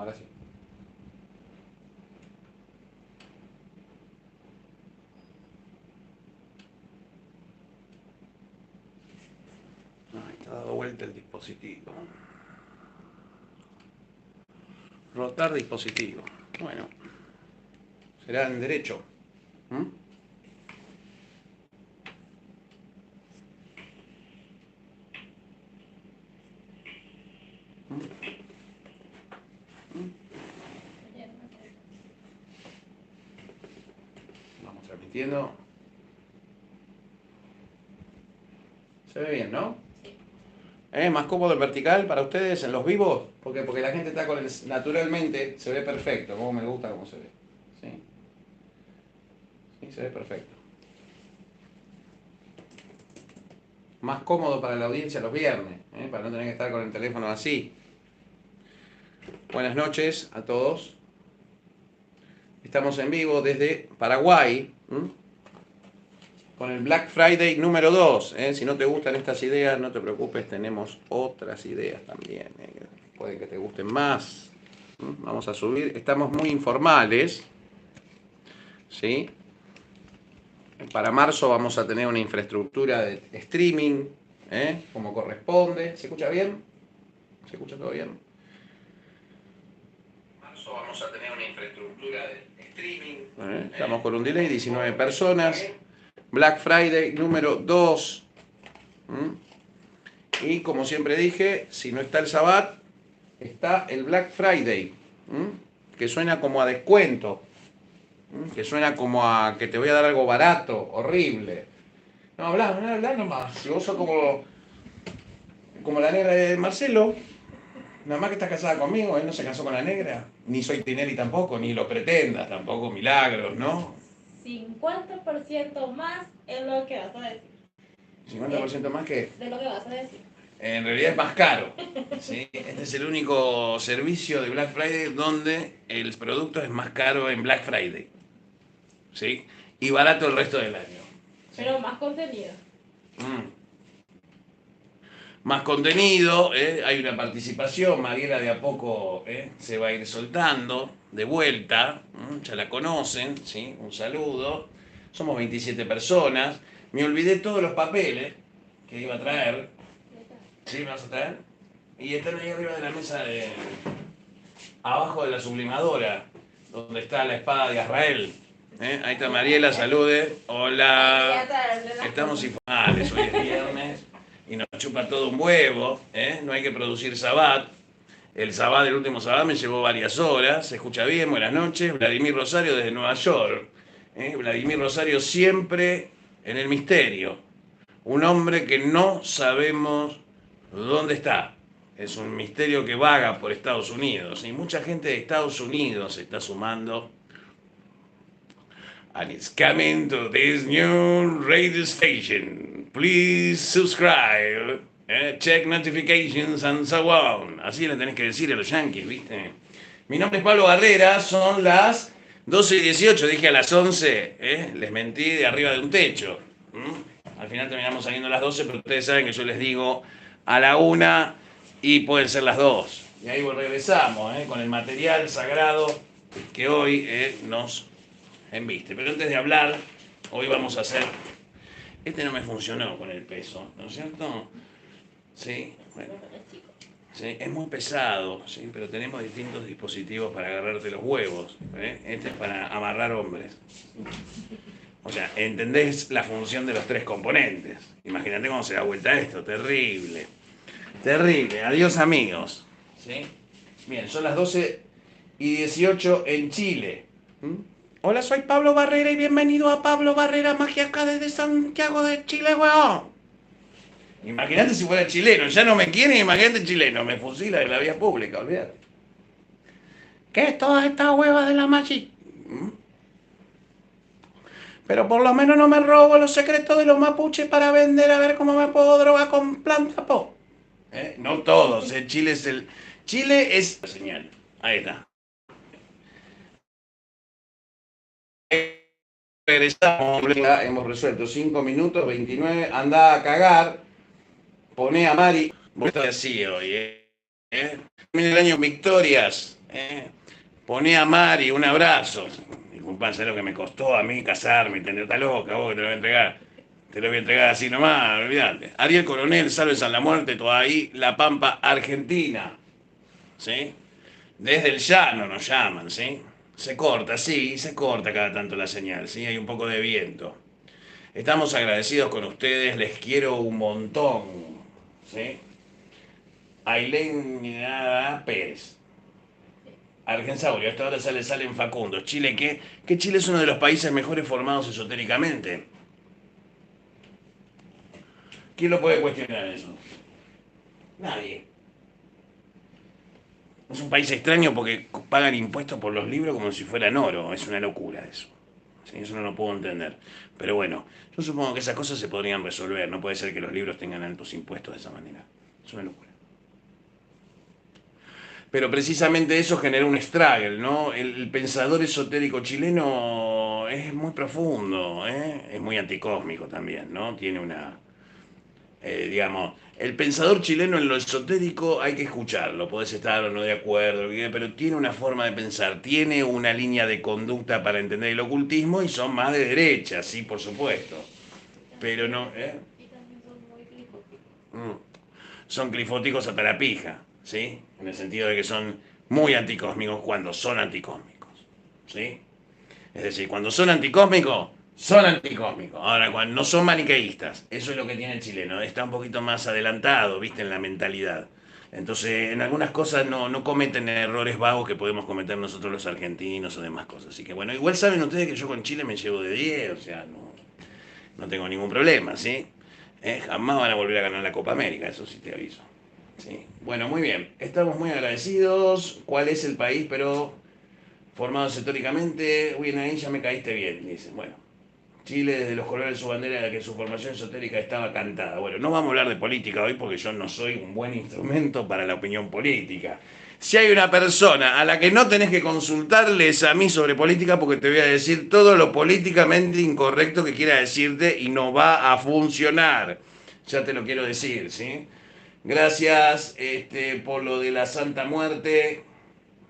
ahora sí. Ay, está dado vuelta el dispositivo. Rotar dispositivo. Bueno, será en derecho. ¿Mm? Vamos transmitiendo. Se ve bien, ¿no? ¿Más cómodo el vertical para ustedes en los vivos? Porque la gente está con el... Naturalmente se ve perfecto, como me gusta cómo se ve. ¿Sí? Sí, se ve perfecto. Más cómodo para la audiencia los viernes, para no tener que estar con el teléfono así. Buenas noches a todos. Estamos en vivo desde Paraguay, con el Black Friday número 2. Si no te gustan estas ideas, no te preocupes, tenemos otras ideas también. Puede que te gusten más. Vamos a subir. Estamos muy informales. ¿Sí? Para marzo vamos a tener una infraestructura de streaming, como corresponde. ¿Se escucha bien? ¿Se escucha todo bien? En marzo vamos a tener una infraestructura de streaming. Estamos con un delay, 19 personas. Black Friday número 2. Y como siempre dije, si no está el Sabbat, está el Black Friday, que suena como a descuento, que suena como a que te voy a dar algo barato, horrible. No, hablá nomás. Si vos sos como la negra de Marcelo, nada más que estás casada conmigo, él no se casó con la negra, ni soy Tinelli tampoco, ni lo pretendas tampoco, milagros, ¿no? 50% más es lo que vas a decir. 50% más que... De lo que vas a decir. En realidad es más caro. ¿Sí? Este es el único servicio de Black Friday donde el producto es más caro en Black Friday. ¿Sí? Y barato el resto del año. ¿Sí? Pero más contenido. Más contenido, hay una participación, Mariela de a poco se va a ir soltando, de vuelta, ya la conocen, ¿sí? Un saludo. Somos 27 personas. Me olvidé todos los papeles que iba a traer. ¿Sí? ¿Me vas a traer? Y están ahí arriba de la mesa, abajo de la sublimadora, donde está la espada de Israel. Ahí está Mariela, salude. Hola. Estamos informales, hoy es viernes y nos chupa todo un huevo. No hay que producir Sabbat. El Sabbat, el último Sabbat, me llevó varias horas. Se escucha bien, buenas noches. Vladimir Rosario desde Nueva York. Vladimir Rosario siempre en el misterio. Un hombre que no sabemos dónde está. Es un misterio que vaga por Estados Unidos. Y mucha gente de Estados Unidos se está sumando. And it's coming to this new radio station. Please subscribe. Check notifications and so on. Así le tenés que decir a los yankees, ¿viste? Mi nombre es Pablo Barrera. Son las 12:18. Dije a las 11. Les mentí de arriba de un techo. Al final terminamos saliendo a las 12, pero ustedes saben que yo les digo a la 1 y pueden ser las 2. Y ahí regresamos con el material sagrado que hoy nos embiste. Pero antes de hablar, hoy vamos a hacer... Este no me funcionó con el peso, ¿no es cierto? Sí, bueno. Sí, es muy pesado, ¿sí? Pero tenemos distintos dispositivos para agarrarte los huevos. Este es para amarrar hombres. O sea, ¿entendés la función de los 3 componentes? Imagínate cómo se da vuelta esto, terrible. Terrible, adiós amigos. ¿Sí? Bien, son las 12:18 en Chile. Hola, soy Pablo Barrera y bienvenido a Pablo Barrera Magia acá desde Santiago de Chile, weón. Imagínate si fuera chileno, ya no me quieren, imagínate chileno, me fusila de la vía pública, olvídate. ¿Qué es toda esta hueva de la machi? Pero por lo menos no me robo los secretos de los mapuches para vender a ver cómo me puedo drogar con planta, po. No todos, Chile es el... Chile es la señal. Ahí está. Regresamos, hemos resuelto 5 minutos, 29, anda a cagar, poné a Mari, vos estás así hoy, Termina el año victorias, Poné a Mari un abrazo. Disculpá, ¿sabés lo que me costó a mí casarme y tener tal loca? Vos que te lo voy a entregar. Te lo voy a entregar así nomás, olvídate. Ariel Coronel, Salves a la Muerte, todo ahí, La Pampa, Argentina. ¿Sí? Desde el llano nos llaman, ¿sí? Se corta, sí, se corta cada tanto la señal, ¿sí? Hay un poco de viento. Estamos agradecidos con ustedes, les quiero un montón, ¿sí? Ailén Pérez. Argensaurio, hasta ahora salen Facundo. Chile, ¿qué Chile es uno de los países mejores formados esotéricamente? ¿Quién lo puede cuestionar eso? Nadie. Es un país extraño porque pagan impuestos por los libros como si fueran oro. Es una locura eso. Sí, eso no lo puedo entender. Pero bueno, yo supongo que esas cosas se podrían resolver. No puede ser que los libros tengan altos impuestos de esa manera. Es una locura. Pero precisamente eso genera un struggle, ¿no? El pensador esotérico chileno es muy profundo, ¿eh? Es muy anticósmico también, ¿no? Tiene una, digamos, el pensador chileno en lo esotérico hay que escucharlo, podés estar o no de acuerdo, pero tiene una forma de pensar, tiene una línea de conducta para entender el ocultismo y son más de derecha, sí, por supuesto. Pero no, ¿eh? Y también son muy clifofílicos. Mm. Son clifóticos hasta la pija, ¿sí? En el sentido de que son muy anticósmicos cuando son anticósmicos, ¿sí? Es decir, cuando son anticósmicos, son anticósmicos. Ahora, cuando no son maniqueístas, eso es lo que tiene el chileno, está un poquito más adelantado, ¿viste? En la mentalidad. Entonces, en algunas cosas no cometen errores vagos que podemos cometer nosotros los argentinos o demás cosas. Así que bueno, igual saben ustedes que yo con Chile me llevo de 10, o sea, no tengo ningún problema, ¿sí? Jamás van a volver a ganar la Copa América, eso sí te aviso. ¿Sí? Bueno, muy bien. Estamos muy agradecidos. ¿Cuál es el país, pero formados históricamente? Uy, ahí ya me caíste bien, dice. Bueno, Chile desde los colores de su bandera de que su formación esotérica estaba cantada. Bueno, no vamos a hablar de política hoy porque yo no soy un buen instrumento para la opinión política. Si hay una persona a la que no tenés que consultarles a mí sobre política porque te voy a decir todo lo políticamente incorrecto que quiera decirte y no va a funcionar. Ya te lo quiero decir, ¿sí? Gracias por lo de la Santa Muerte.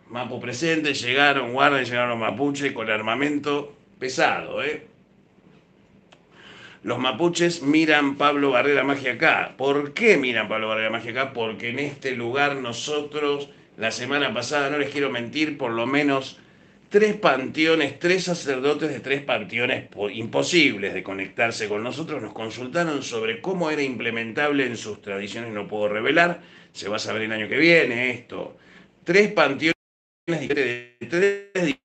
Mapu presente, llegaron, guarden, llegaron los mapuches con armamento pesado, ¿eh? Los mapuches miran Pablo Barrera Magia acá. ¿Por qué miran Pablo Barrera Magia acá? Porque en este lugar nosotros, la semana pasada, no les quiero mentir, por lo menos tres panteones, tres sacerdotes de tres panteones imposibles de conectarse con nosotros, nos consultaron sobre cómo era implementable en sus tradiciones, no puedo revelar, se va a saber el año que viene esto. Tres panteones de tres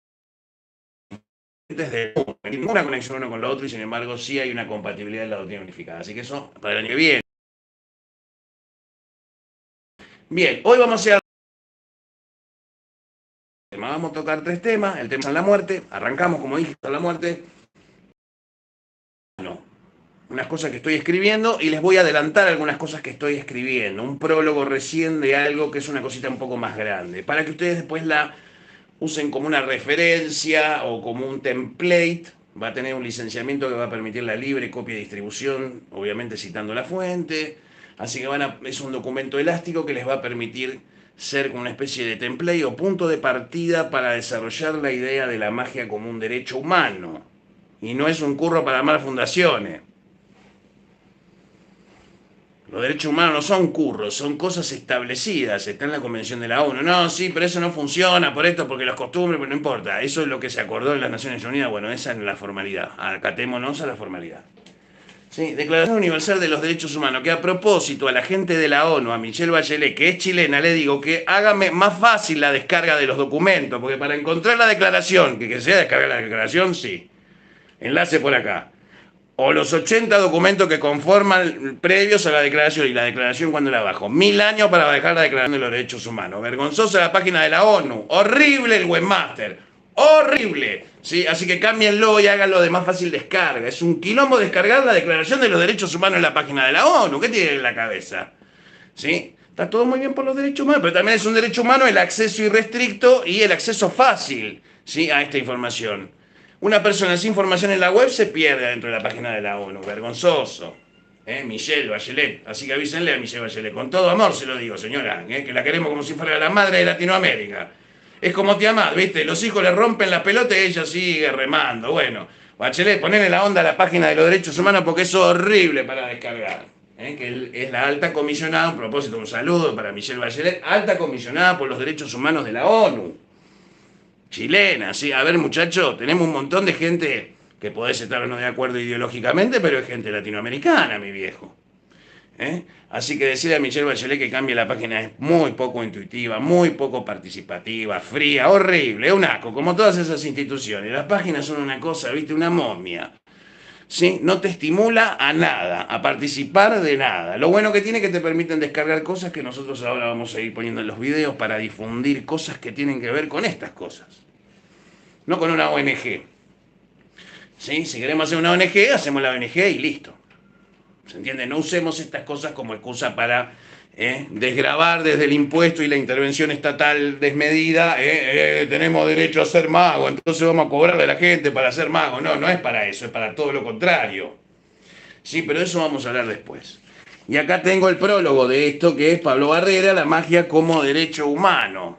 de ninguna conexión uno con lo otro y sin embargo sí hay una compatibilidad en la doctrina unificada. Así que eso para el año que viene. Bien, hoy vamos a vamos a tocar tres temas. El tema es la muerte. Arrancamos, como dije, con la muerte. No, unas cosas que estoy escribiendo y les voy a adelantar algunas cosas que estoy escribiendo. Un prólogo recién de algo que es una cosita un poco más grande. Para que ustedes después la usen como una referencia o como un template. Va a tener un licenciamiento que va a permitir la libre copia y distribución, obviamente citando la fuente. Así que es un documento elástico que les va a permitir ser como una especie de template o punto de partida para desarrollar la idea de la magia como un derecho humano. Y no es un curro para armar fundaciones. Los derechos humanos no son curros, son cosas establecidas, está en la Convención de la ONU. No, sí, pero eso no funciona por esto, porque las costumbres, pero no importa. Eso es lo que se acordó en las Naciones Unidas. Bueno, esa es la formalidad. Acatémonos a la formalidad. Sí, Declaración Universal de los Derechos Humanos, que a propósito a la gente de la ONU, a Michelle Bachelet, que es chilena, le digo que hágame más fácil la descarga de los documentos, porque para encontrar la declaración, que sea descargar la declaración, sí. Enlace por acá o los 80 documentos que conforman previos a la declaración y la declaración cuando la bajo. 1000 años para bajar la declaración de los derechos humanos. Vergonzosa la página de la ONU. Horrible el webmaster. Horrible. ¿Sí? Así que cámbienlo y háganlo de más fácil descarga. Es un quilombo descargar la declaración de los derechos humanos en la página de la ONU. ¿Qué tiene en la cabeza? ¿Sí? Está todo muy bien por los derechos humanos, pero también es un derecho humano el acceso irrestricto y el acceso fácil, ¿sí? A esta información. Una persona sin formación en la web se pierde dentro de la página de la ONU. Vergonzoso. Michelle Bachelet. Así que avísenle a Michelle Bachelet. Con todo amor se lo digo, señora. Que la queremos como si fuera la madre de Latinoamérica. Es como Tiamat, ¿viste? Los hijos le rompen la pelota y ella sigue remando. Bueno, Bachelet, ponele la onda a la página de los derechos humanos porque es horrible para descargar. Que es la alta comisionada, a propósito, un saludo para Michelle Bachelet, alta comisionada por los derechos humanos de la ONU. Chilena, ¿sí? A ver, muchachos, tenemos un montón de gente que podés estar o no de acuerdo ideológicamente, pero es gente latinoamericana, mi viejo. Así que decirle a Michelle Bachelet que cambie la página es muy poco intuitiva, muy poco participativa, fría, horrible, es un asco, como todas esas instituciones. Las páginas son una cosa, viste, una momia. ¿Sí? No te estimula a nada, a participar de nada. Lo bueno que tiene es que te permiten descargar cosas que nosotros ahora vamos a ir poniendo en los videos para difundir cosas que tienen que ver con estas cosas, no con una ONG. ¿Sí? Si queremos hacer una ONG, hacemos la ONG y listo. ¿Se entiende? No usemos estas cosas como excusa para desgravar desde el impuesto y la intervención estatal desmedida. Tenemos derecho a ser mago, entonces vamos a cobrarle a la gente para ser mago. No, no es para eso, es para todo lo contrario. Sí, pero eso vamos a hablar después. Y acá tengo el prólogo de esto que es Pablo Barrera, la magia como derecho humano.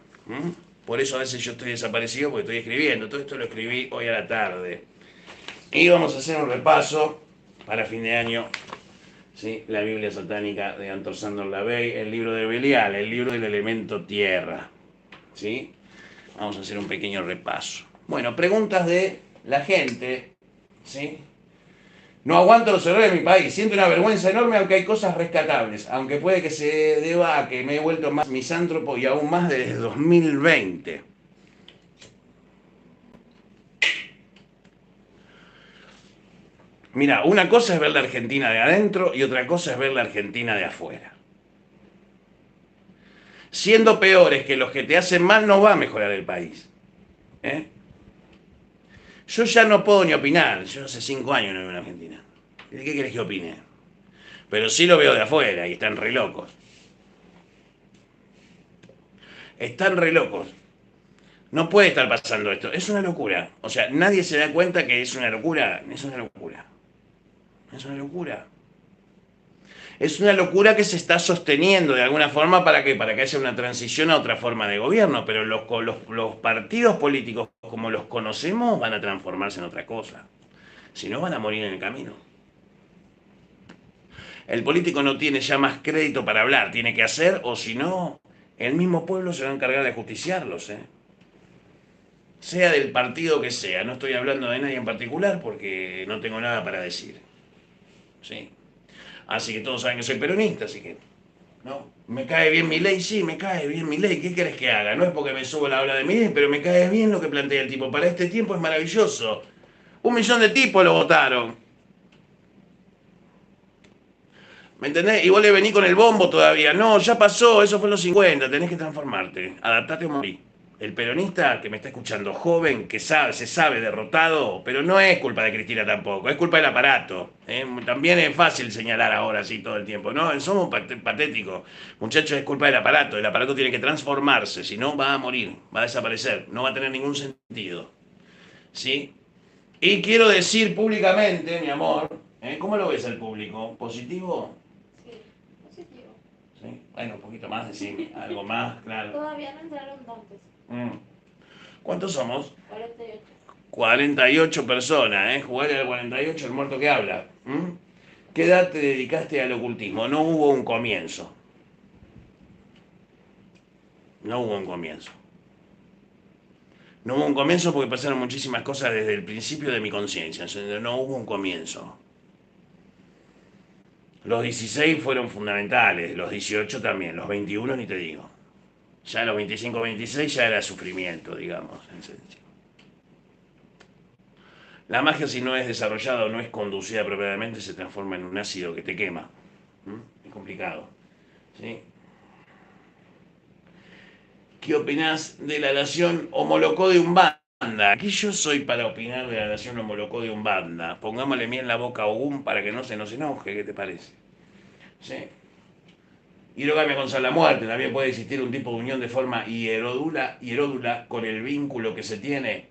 Por eso a veces yo estoy desaparecido porque estoy escribiendo. Todo esto lo escribí hoy a la tarde. Y vamos a hacer un repaso para fin de año. ¿Sí? La Biblia satánica de Anton Sandor Lavey, el libro de Belial, el libro del elemento tierra. ¿Sí? Vamos a hacer un pequeño repaso. Bueno, preguntas de la gente. ¿Sí? No aguanto los errores de mi país, siento una vergüenza enorme aunque hay cosas rescatables, aunque puede que se deba a que me he vuelto más misántropo y aún más desde 2020. Mira, una cosa es ver la Argentina de adentro y otra cosa es ver la Argentina de afuera. Siendo peores que los que te hacen mal, no va a mejorar el país. Yo ya no puedo ni opinar, yo hace 5 años no vivo en Argentina. ¿De qué querés que opine? Pero sí lo veo de afuera y están re locos. Están re locos. No puede estar pasando esto. Es una locura. O sea, nadie se da cuenta que es una locura. Es una locura. Es una locura. Es una locura que se está sosteniendo de alguna forma para que haya una transición a otra forma de gobierno. Pero los partidos políticos como los conocemos van a transformarse en otra cosa. Si no, van a morir en el camino. El político no tiene ya más crédito para hablar. Tiene que hacer, o si no, el mismo pueblo se va a encargar de justiciarlos, sea del partido que sea. No estoy hablando de nadie en particular porque no tengo nada para decir. ¿Sí? Así que todos saben que soy peronista, así que... ¿No? ¿Me cae bien mi ley? Sí, me cae bien mi ley. ¿Qué querés que haga? No es porque me subo la ola de mi ley, pero me cae bien lo que plantea el tipo. Para este tiempo es maravilloso. 1 millón de tipos lo votaron. ¿Me entendés? Y vos le venís con el bombo todavía. No, ya pasó, eso fue en los 50. Tenés que transformarte. Adaptate o morir. El peronista que me está escuchando, joven, que sabe, se sabe derrotado, pero no es culpa de Cristina tampoco, es culpa del aparato. También es fácil señalar ahora así todo el tiempo. No, somos patéticos. Muchachos, es culpa del aparato. El aparato tiene que transformarse, si no va a morir, va a desaparecer, no va a tener ningún sentido. ¿Sí? Y quiero decir públicamente, mi amor, ¿cómo lo ves al público? ¿Positivo? Sí, positivo. ¿Sí? Bueno, un poquito más, decir algo más, claro. Todavía no entraron tantos. ¿Cuántos somos? 48. 48 personas, Jugar al 48, el muerto que habla. ¿Qué edad te dedicaste al ocultismo? No hubo un comienzo. No hubo un comienzo. No hubo un comienzo porque pasaron muchísimas cosas desde el principio de mi conciencia. No hubo un comienzo. Los 16 fueron fundamentales, los 18 también, los 21 ni te digo. Ya los 25, 26 ya era sufrimiento, digamos, en sencillo. La magia, si no es desarrollada o no es conducida propiamente, se transforma en un ácido que te quema. Es complicado. ¿Sí? ¿Qué opinás de la nación homolocó de Umbanda? Aquí yo soy para opinar de la nación homolocó de Umbanda. Pongámosle miel en la boca a Ogún para que no se nos enoje, ¿qué te parece? ¿Sí? Hierogamia contra la muerte. También puede existir un tipo de unión de forma hieródula con el vínculo que se tiene.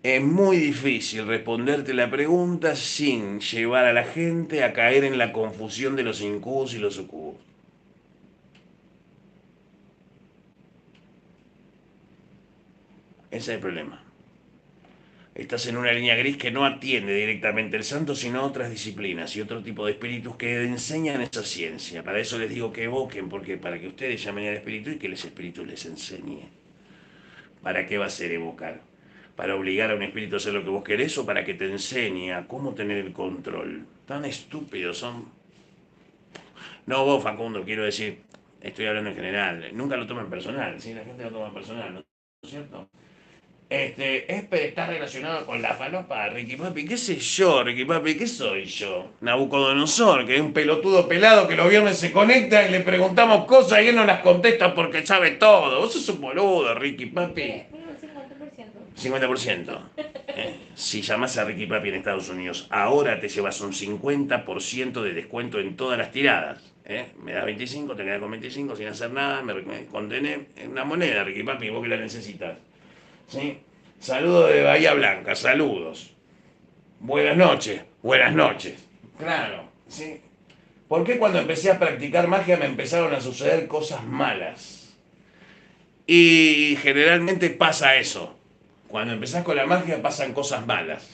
Es muy difícil responderte la pregunta sin llevar a la gente a caer en la confusión de los incubos y los sucubos. Ese es el problema. Estás en una línea gris que no atiende directamente el santo, sino otras disciplinas y otro tipo de espíritus que enseñan esa ciencia. Para eso les digo que evoquen, porque para que ustedes llamen al espíritu y que el espíritu les enseñe. ¿Para qué va a ser evocar? ¿Para obligar a un espíritu a hacer lo que vos querés o para que te enseñe a cómo tener el control? Tan estúpidos son. No vos, Facundo, quiero decir, estoy hablando en general. Nunca lo tomen personal, ¿sí? La gente lo toma personal, ¿no es cierto? Está relacionado con la falopa, Ricky Papi. ¿Qué sé yo, Ricky Papi? ¿Qué soy yo? Nabucodonosor, que es un pelotudo pelado que los viernes se conecta y le preguntamos cosas y él no las contesta porque sabe todo. Vos sos un boludo, Ricky Papi. Un 50%. 50%. Si llamás a Ricky Papi en Estados Unidos, ahora te llevas un 50% de descuento en todas las tiradas. Me das 25, te quedas con 25 sin hacer nada, me condené en una moneda, Ricky Papi, vos que la necesitas. ¿Sí? Saludos de Bahía Blanca, saludos. Buenas noches, buenas noches. Claro, ¿sí? ¿Por qué cuando empecé a practicar magia me empezaron a suceder cosas malas? Y generalmente pasa eso. Cuando empezás con la magia pasan cosas malas.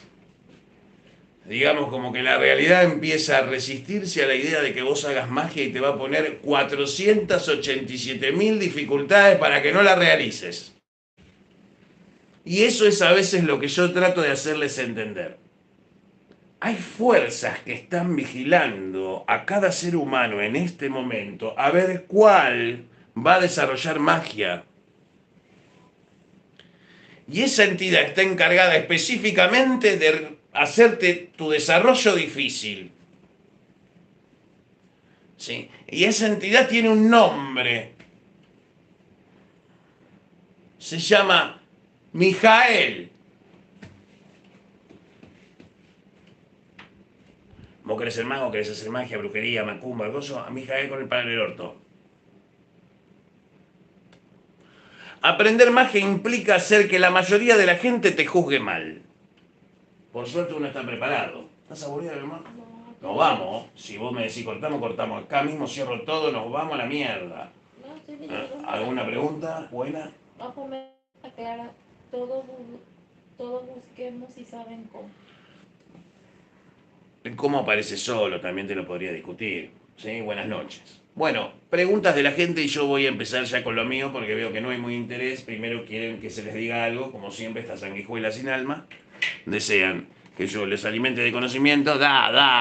Digamos como que la realidad empieza a resistirse a la idea de que vos hagas magia y te va a poner 487.000 dificultades para que no la realices. Y eso es a veces lo que yo trato de hacerles entender. Hay fuerzas que están vigilando a cada ser humano en este momento a ver cuál va a desarrollar magia. Y esa entidad está encargada específicamente de hacerte tu desarrollo difícil. ¿Sí? Y esa entidad tiene un nombre. Se llama Mijael. ¿Vos querés ser mago? ¿Querés hacer magia, brujería, macumba, cosa? A Mijael con el palo en el orto. Aprender magia implica hacer que la mayoría de la gente te juzgue mal. Por suerte uno está preparado. ¿Estás aburrido, hermano? Nos vamos. Si vos me decís cortamos, cortamos. Acá mismo cierro todo, nos vamos a la mierda. No, estoy leyendo. ¿Alguna pregunta buena? Bajo me aclara, todo busquemos y saben cómo. ¿Cómo aparece solo? También te lo podría discutir. ¿Sí? Buenas noches. Bueno, preguntas de la gente y yo voy a empezar ya con lo mío porque veo que no hay muy interés. Primero quieren que se les diga algo, como siempre, esta sanguijuela sin alma. Desean que yo les alimente de conocimiento. Dame,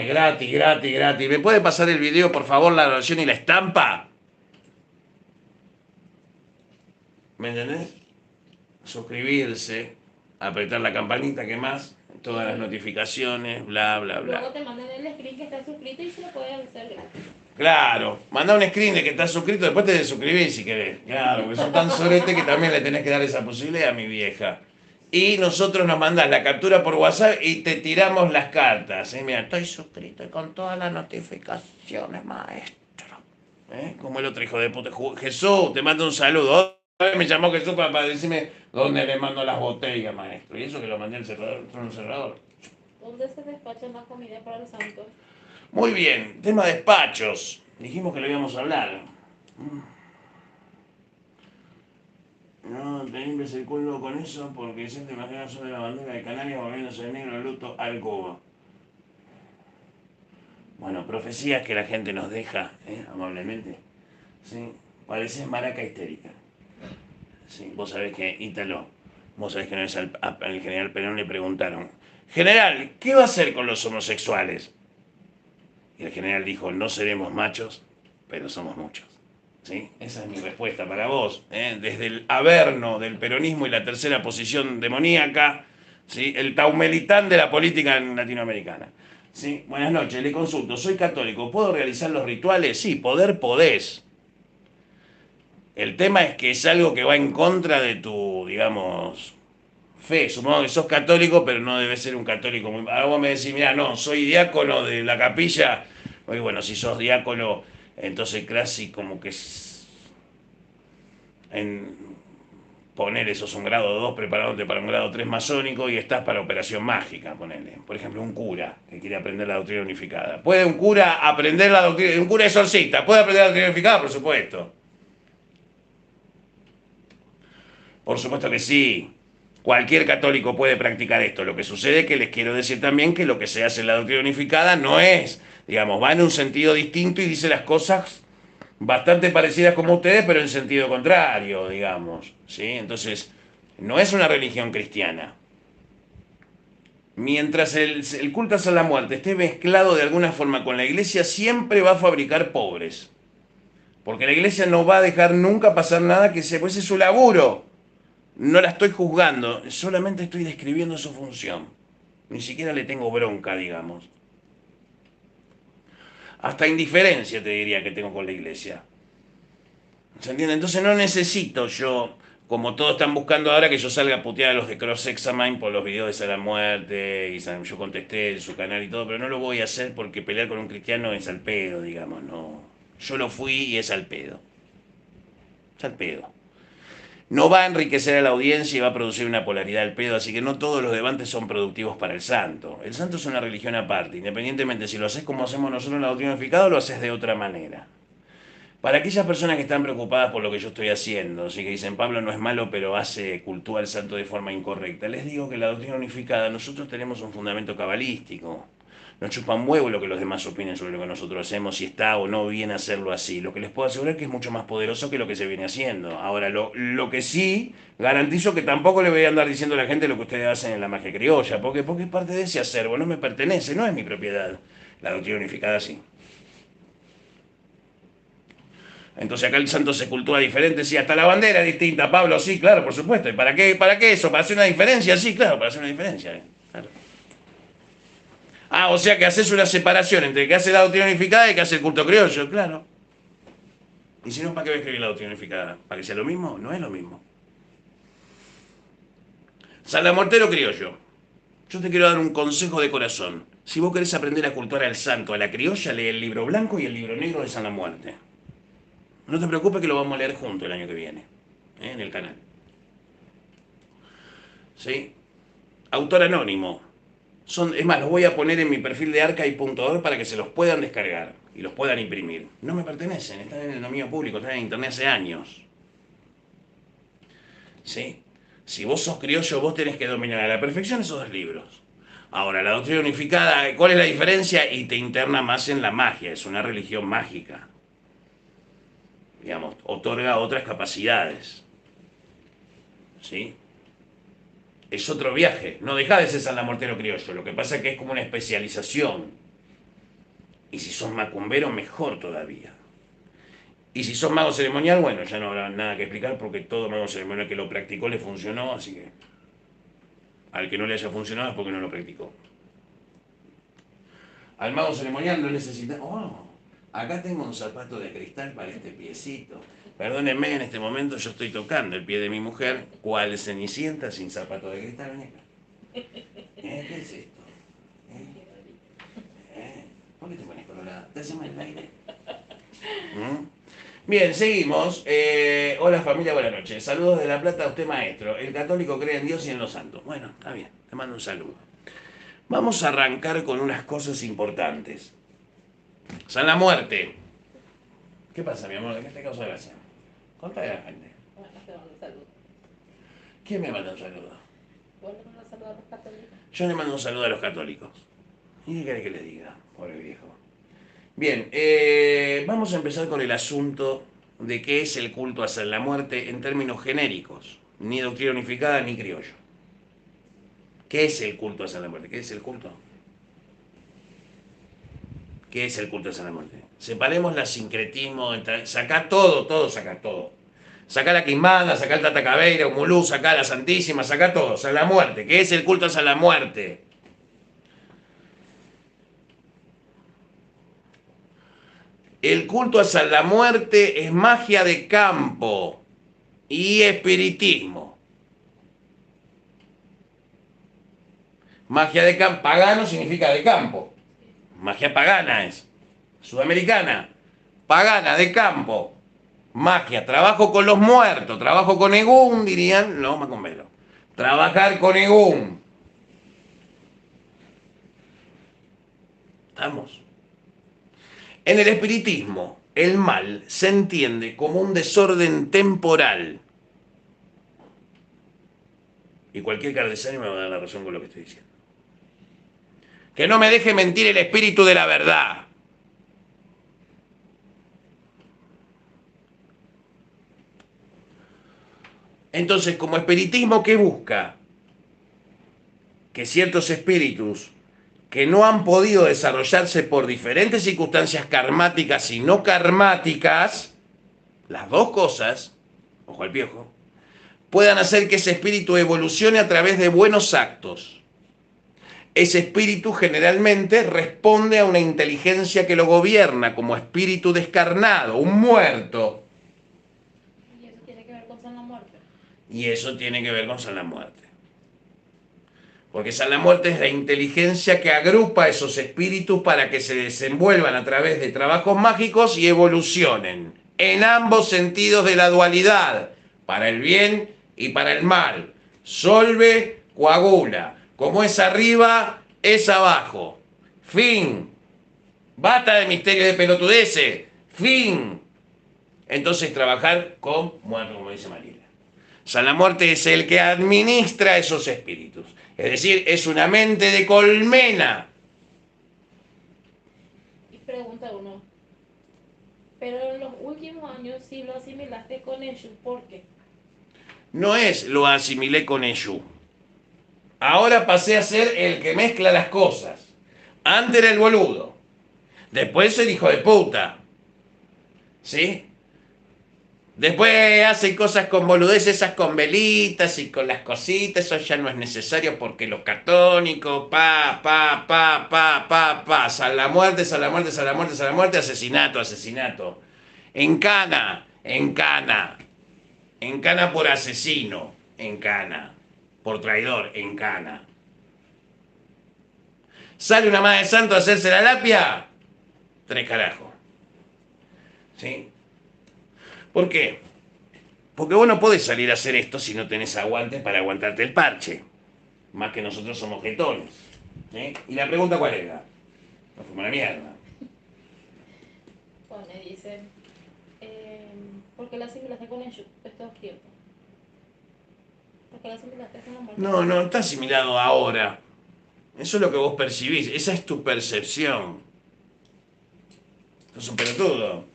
gratis, gratis, gratis. ¿Me puede pasar el video, por favor, la oración y la estampa? ¿Me entendés? Suscribirse, apretar la campanita, ¿qué más? Todas las notificaciones, bla, bla, bla. Luego te mandan el screen que está suscrito y se lo pueden hacer gratis. Claro, manda un screen de que estás suscrito, después te desuscribís si querés. Claro, porque son tan sorete que también le tenés que dar esa posibilidad a mi vieja. Y nosotros nos mandás la captura por WhatsApp y te tiramos las cartas. Mira, estoy suscrito y con todas las notificaciones, maestro. Como el otro hijo de puta. Jesús, te mando un saludo. Otra vez me llamó Jesús para decirme dónde le mando las botellas, maestro. Y eso que lo mandé al cerrador. ¿Dónde se despachan la comida para los santos? Muy bien, tema despachos. Dijimos que lo íbamos a hablar. No te limpies el culo con eso porque siempre imaginas sobre la bandera de Canarias volviéndose de negro de luto al Cuba. Bueno, profecías que la gente nos deja, amablemente. ¿Sí? Pareces maraca histérica. Sí, vos sabés que Ítalo, vos sabés que no es al general Perón le preguntaron, general, ¿qué va a hacer con los homosexuales? Y el general dijo, no seremos machos, pero somos muchos. ¿Sí? Esa es mi respuesta para vos. Desde el averno del peronismo y la tercera posición demoníaca, ¿sí? El taumelitán de la política latinoamericana. ¿Sí? Buenas noches, le consulto, soy católico, ¿puedo realizar los rituales? Sí, poder podés. El tema es que es algo que va en contra de tu, digamos, fe. Supongo que sos católico, pero no debes ser un católico muy... Ahora vos me decís, mira, no, soy diácono de la capilla. Y bueno, si sos diácono, entonces casi como que en ponele, sos un grado 2 preparándote para un grado 3 masónico y estás para operación mágica, ponele. Por ejemplo, un cura que quiere aprender la doctrina unificada. ¿Puede un cura aprender la doctrina? Un cura exorcista, ¿puede aprender la doctrina unificada? Por supuesto. Por supuesto que sí. Cualquier católico puede practicar esto. Lo que sucede es que les quiero decir también que lo que se hace en la doctrina unificada no es, digamos, va en un sentido distinto y dice las cosas bastante parecidas como ustedes, pero en sentido contrario, digamos. ¿Sí? Entonces, no es una religión cristiana. Mientras el culto a la muerte esté mezclado de alguna forma con la iglesia, siempre va a fabricar pobres. Porque la iglesia no va a dejar nunca pasar nada que se, pues es su laburo. No la estoy juzgando, solamente estoy describiendo su función. Ni siquiera le tengo bronca, digamos. Hasta indiferencia te diría que tengo con la iglesia. ¿Se entiende? Entonces no necesito yo, como todos están buscando ahora, que yo salga a putear a los de Cross Examine por los videos de Sala Muerte, y yo contesté en su canal y todo, pero no lo voy a hacer porque pelear con un cristiano es al pedo, digamos, no. Yo lo fui y es al pedo. Es al pedo. No va a enriquecer a la audiencia y va a producir una polaridad al pedo, así que no todos los debates son productivos para el santo. El santo es una religión aparte, independientemente si lo haces como hacemos nosotros en la doctrina unificada o lo haces de otra manera. Para aquellas personas que están preocupadas por lo que yo estoy haciendo, así que dicen Pablo no es malo pero hace cultúa al santo de forma incorrecta, les digo que en la doctrina unificada nosotros tenemos un fundamento cabalístico. Nos chupa un huevo lo que los demás opinen sobre lo que nosotros hacemos, si está o no bien hacerlo así. Lo que les puedo asegurar es que es mucho más poderoso que lo que se viene haciendo. Ahora, lo que sí, garantizo que tampoco le voy a andar diciendo a la gente lo que ustedes hacen en la magia criolla, porque es parte de ese acervo, no me pertenece, no es mi propiedad. La doctrina unificada sí. Entonces acá el santo se cultúa diferente, sí, hasta la bandera es distinta, Pablo, sí, claro, por supuesto. ¿Y para qué eso? ¿Para hacer una diferencia? Sí, claro, para hacer una diferencia. Claro. Ah, o sea que haces una separación entre el que hace la doctrina unificada y el que hace el culto criollo, claro. Y si no, ¿para qué voy a escribir la doctrina unificada? ¿Para que sea lo mismo? No es lo mismo. Salamortero criollo. Yo te quiero dar un consejo de corazón. Si vos querés aprender a cultuar al santo, a la criolla, lee el libro blanco y el libro negro de San la Muerte. No te preocupes que lo vamos a leer juntos el año que viene, en el canal. ¿Sí? Autor anónimo. Es más, los voy a poner en mi perfil de archive.org para que se los puedan descargar y los puedan imprimir. No me pertenecen, están en el dominio público, están en internet hace años. ¿Sí? Si vos sos criollo, vos tenés que dominar a la perfección esos dos libros. Ahora, la doctrina unificada, ¿cuál es la diferencia? Y te interna más en la magia, es una religión mágica. Digamos, otorga otras capacidades. ¿Sí? Es otro viaje. No deja de ser San Lamortero criollo. Lo que pasa es que es como una especialización. Y si sos macumbero, mejor todavía. Y si sos mago ceremonial, bueno, ya no habrá nada que explicar porque todo mago ceremonial que lo practicó le funcionó, así que al que no le haya funcionado es porque no lo practicó. Al mago ceremonial no necesita... Oh, acá tengo un zapato de cristal para este piecito. Perdónenme, en este momento yo estoy tocando el pie de mi mujer, cual cenicienta sin zapato de cristal. Ven acá. ¿Qué es esto? ¿Por qué te pones colorada? ¿Te hace mal el aire? ¿Mm? Bien, seguimos. Hola familia, buenas noches. Saludos de La Plata a usted maestro. El católico cree en Dios y en los santos. Bueno, está bien, te mando un saludo. Vamos a arrancar con unas cosas importantes. San la muerte. ¿Qué pasa, mi amor? ¿Qué te causa gracia? Contale a la gente. Bueno, te mando un saludo. ¿Quién me manda un saludo? ¿Vos le mandas saludos a los católicos? Yo le mando un saludo a los católicos. ¿Y qué quiere que le diga? Pobre viejo. Bien, vamos a empezar con el asunto de qué es el culto a San la muerte en términos genéricos. Ni doctrina unificada ni criollo. ¿Qué es el culto a San la muerte? ¿Qué es el culto? ¿Qué es el culto a San la muerte? Separemos la sincretismo, sacá todo, sacá todo. Sacá la quimbanda, sacá el tatacabeira, Humulú, sacá la Santísima, sacá todo. San la muerte. ¿Qué es el culto a San la muerte? El culto a San la muerte es magia de campo y espiritismo. Magia de campo, pagano significa de campo. Magia pagana es. Sudamericana. Pagana, de campo. Magia, trabajo con los muertos, trabajo con Egún, dirían los macumberos. Trabajar con Egún. ¿Estamos? En el espiritismo, el mal se entiende como un desorden temporal. Y cualquier cardesano me va a dar la razón con lo que estoy diciendo. Que no me deje mentir el espíritu de la verdad. Entonces, como espiritismo, ¿qué busca? Que ciertos espíritus que no han podido desarrollarse por diferentes circunstancias karmáticas y no karmáticas, las dos cosas, ojo al piojo, puedan hacer que ese espíritu evolucione a través de buenos actos. Ese espíritu generalmente responde a una inteligencia que lo gobierna como espíritu descarnado, un muerto. Y eso tiene que ver con San la Muerte. Y eso tiene que ver con San la Muerte. Porque San la Muerte es la inteligencia que agrupa a esos espíritus para que se desenvuelvan a través de trabajos mágicos y evolucionen en ambos sentidos de la dualidad, para el bien y para el mal. Solve, coagula. Como es arriba, es abajo. Fin. Basta de misterio de pelotudeces. Fin. Entonces trabajar con muerto, como dice María. San la Muerte es el que administra esos espíritus. Es decir, es una mente de colmena. Y pregunta uno, pero en los últimos años sí lo asimilaste con ellos, ¿por qué? No es lo asimilé con Eshu. Ahora pasé a ser el que mezcla las cosas. Antes era el boludo. Después el hijo de puta. ¿Sí? Después hace cosas con boludeces, esas con velitas y con las cositas, eso ya no es necesario porque los catónicos, San la Muerte, San la Muerte, San la Muerte, San la Muerte, asesinato, asesinato. En cana, en cana. En cana por asesino, en cana. Por traidor, en cana. ¿Sale una madre de santo a hacerse la lapia? Tres carajos. ¿Sí? ¿Por qué? Porque vos no podés salir a hacer esto si no tenés aguante para aguantarte el parche. Más que nosotros somos jetones. ¿Sí? ¿Y la pregunta cuál era? Nos fuimos a la mierda. Pone, dice, ¿por qué lo asimilaste con ellos estos tiempos? ¿Por qué lo asimilaste con la muerte? No, no, está asimilado ahora. Eso es lo que vos percibís. Esa es tu percepción. Sos un pelotudo.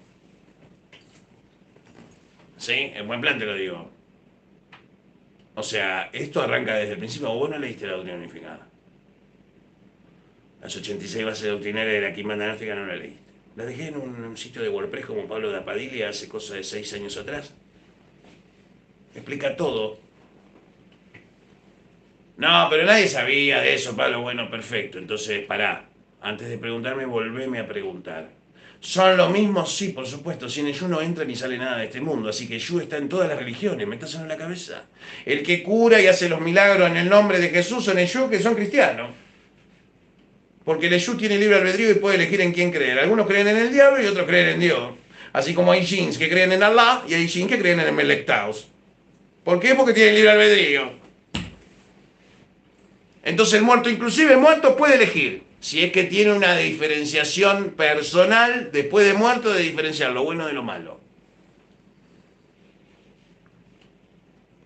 ¿Sí? En buen plan te lo digo. O sea, esto arranca desde el principio. Vos no leíste la doctrina unificada. Las 86 bases doctrinarias de la Quimbanda Gnóstica no la leíste. La dejé en un sitio de WordPress como Pablo de Padilla hace cosa de 6 años atrás. Explica todo. No, pero nadie sabía de eso, Pablo. Bueno, perfecto. Entonces, pará. Antes de preguntarme, volveme a preguntar. ¿Son lo mismo? Sí, por supuesto. Sin el Yu no entra ni sale nada de este mundo. Así que el Yu está en todas las religiones. ¿Me estás en la cabeza? El que cura y hace los milagros en el nombre de Jesús son el Yu, que son cristianos. Porque el Yu tiene libre albedrío y puede elegir en quién creer. Algunos creen en el diablo y otros creen en Dios. Así como hay Jins que creen en Allah y hay Jins que creen en el Melektaos. ¿Por qué? Porque tienen libre albedrío. Entonces el muerto, inclusive muerto, puede elegir. Si es que tiene una diferenciación personal, después de muerto, de diferenciar lo bueno de lo malo.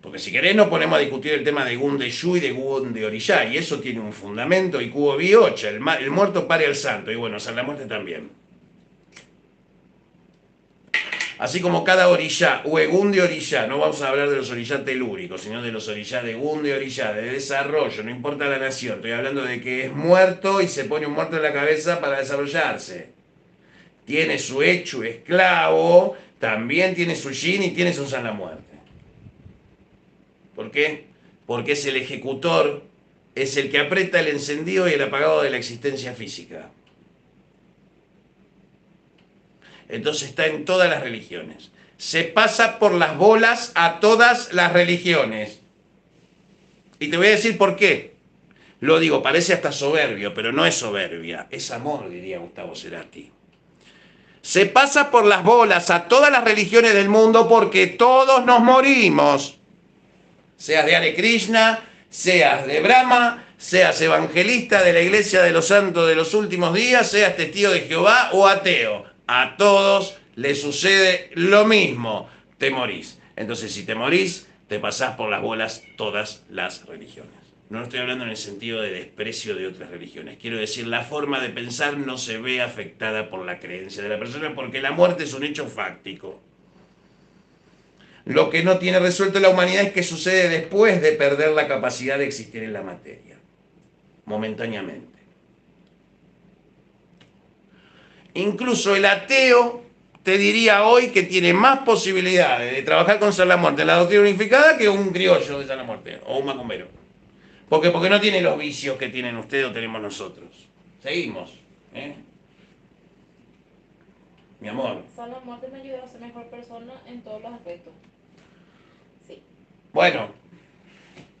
Porque si querés nos ponemos a discutir el tema de Gun de Yu y de Gun de Orishá. Y eso tiene un fundamento y cubo biocha. El muerto pare al santo. Y bueno, San la Muerte también. Así como cada orillá, o Egún de orillá, no vamos a hablar de los orillá telúricos, sino de los orillá de Egún de orillá, de desarrollo, no importa la nación, estoy hablando de que es muerto y se pone un muerto en la cabeza para desarrollarse. Tiene su hecho esclavo, también tiene su yin y tiene su San la Muerte. ¿Por qué? Porque es el ejecutor, es el que aprieta el encendido y el apagado de la existencia física. Entonces está en todas las religiones. Se pasa por las bolas a todas las religiones. Y te voy a decir por qué. Lo digo, parece hasta soberbio, pero no es soberbia. Es amor, diría Gustavo Cerati. Se pasa por las bolas a todas las religiones del mundo porque todos nos morimos. Seas de Hare Krishna, seas de Brahma, seas evangelista de la Iglesia de los Santos de los Últimos Días, seas testigo de Jehová o ateo. A todos les sucede lo mismo. Te morís. Entonces, si te morís, te pasás por las bolas todas las religiones. No estoy hablando en el sentido de desprecio de otras religiones. Quiero decir, la forma de pensar no se ve afectada por la creencia de la persona porque la muerte es un hecho fáctico. Lo que no tiene resuelto la humanidad es qué sucede después de perder la capacidad de existir en la materia, momentáneamente. Incluso el ateo te diría hoy que tiene más posibilidades de trabajar con San la Muerte en la doctrina unificada que un criollo de San la Muerte o un macumbero. Porque no tiene los vicios que tienen ustedes o tenemos nosotros. Seguimos. ¿Eh? Mi amor. San la muerte me ayudó a ser mejor persona en todos los aspectos. Sí. Bueno.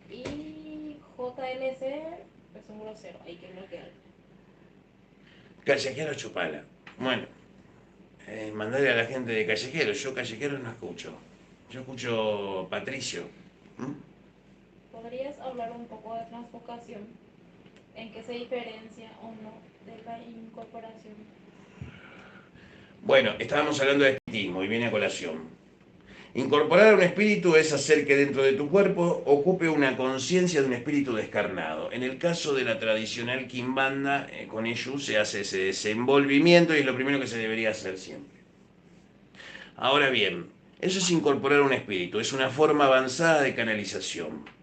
Y JLC es un grosero, hay que bloquearlo. Callejero chupala. Bueno. Mandarle a la gente de callejero. Yo callejero no escucho. Yo escucho Patricio. ¿Mm? ¿Podrías hablar un poco de transvocación? ¿En qué se diferencia o no de la incorporación? Bueno, estábamos hablando de espiritismo y viene a colación. Incorporar a un espíritu es hacer que dentro de tu cuerpo ocupe una conciencia de un espíritu descarnado. En el caso de la tradicional quimbanda, con ellos se hace ese desenvolvimiento y es lo primero que se debería hacer siempre. Ahora bien, eso es incorporar un espíritu, es una forma avanzada de canalización.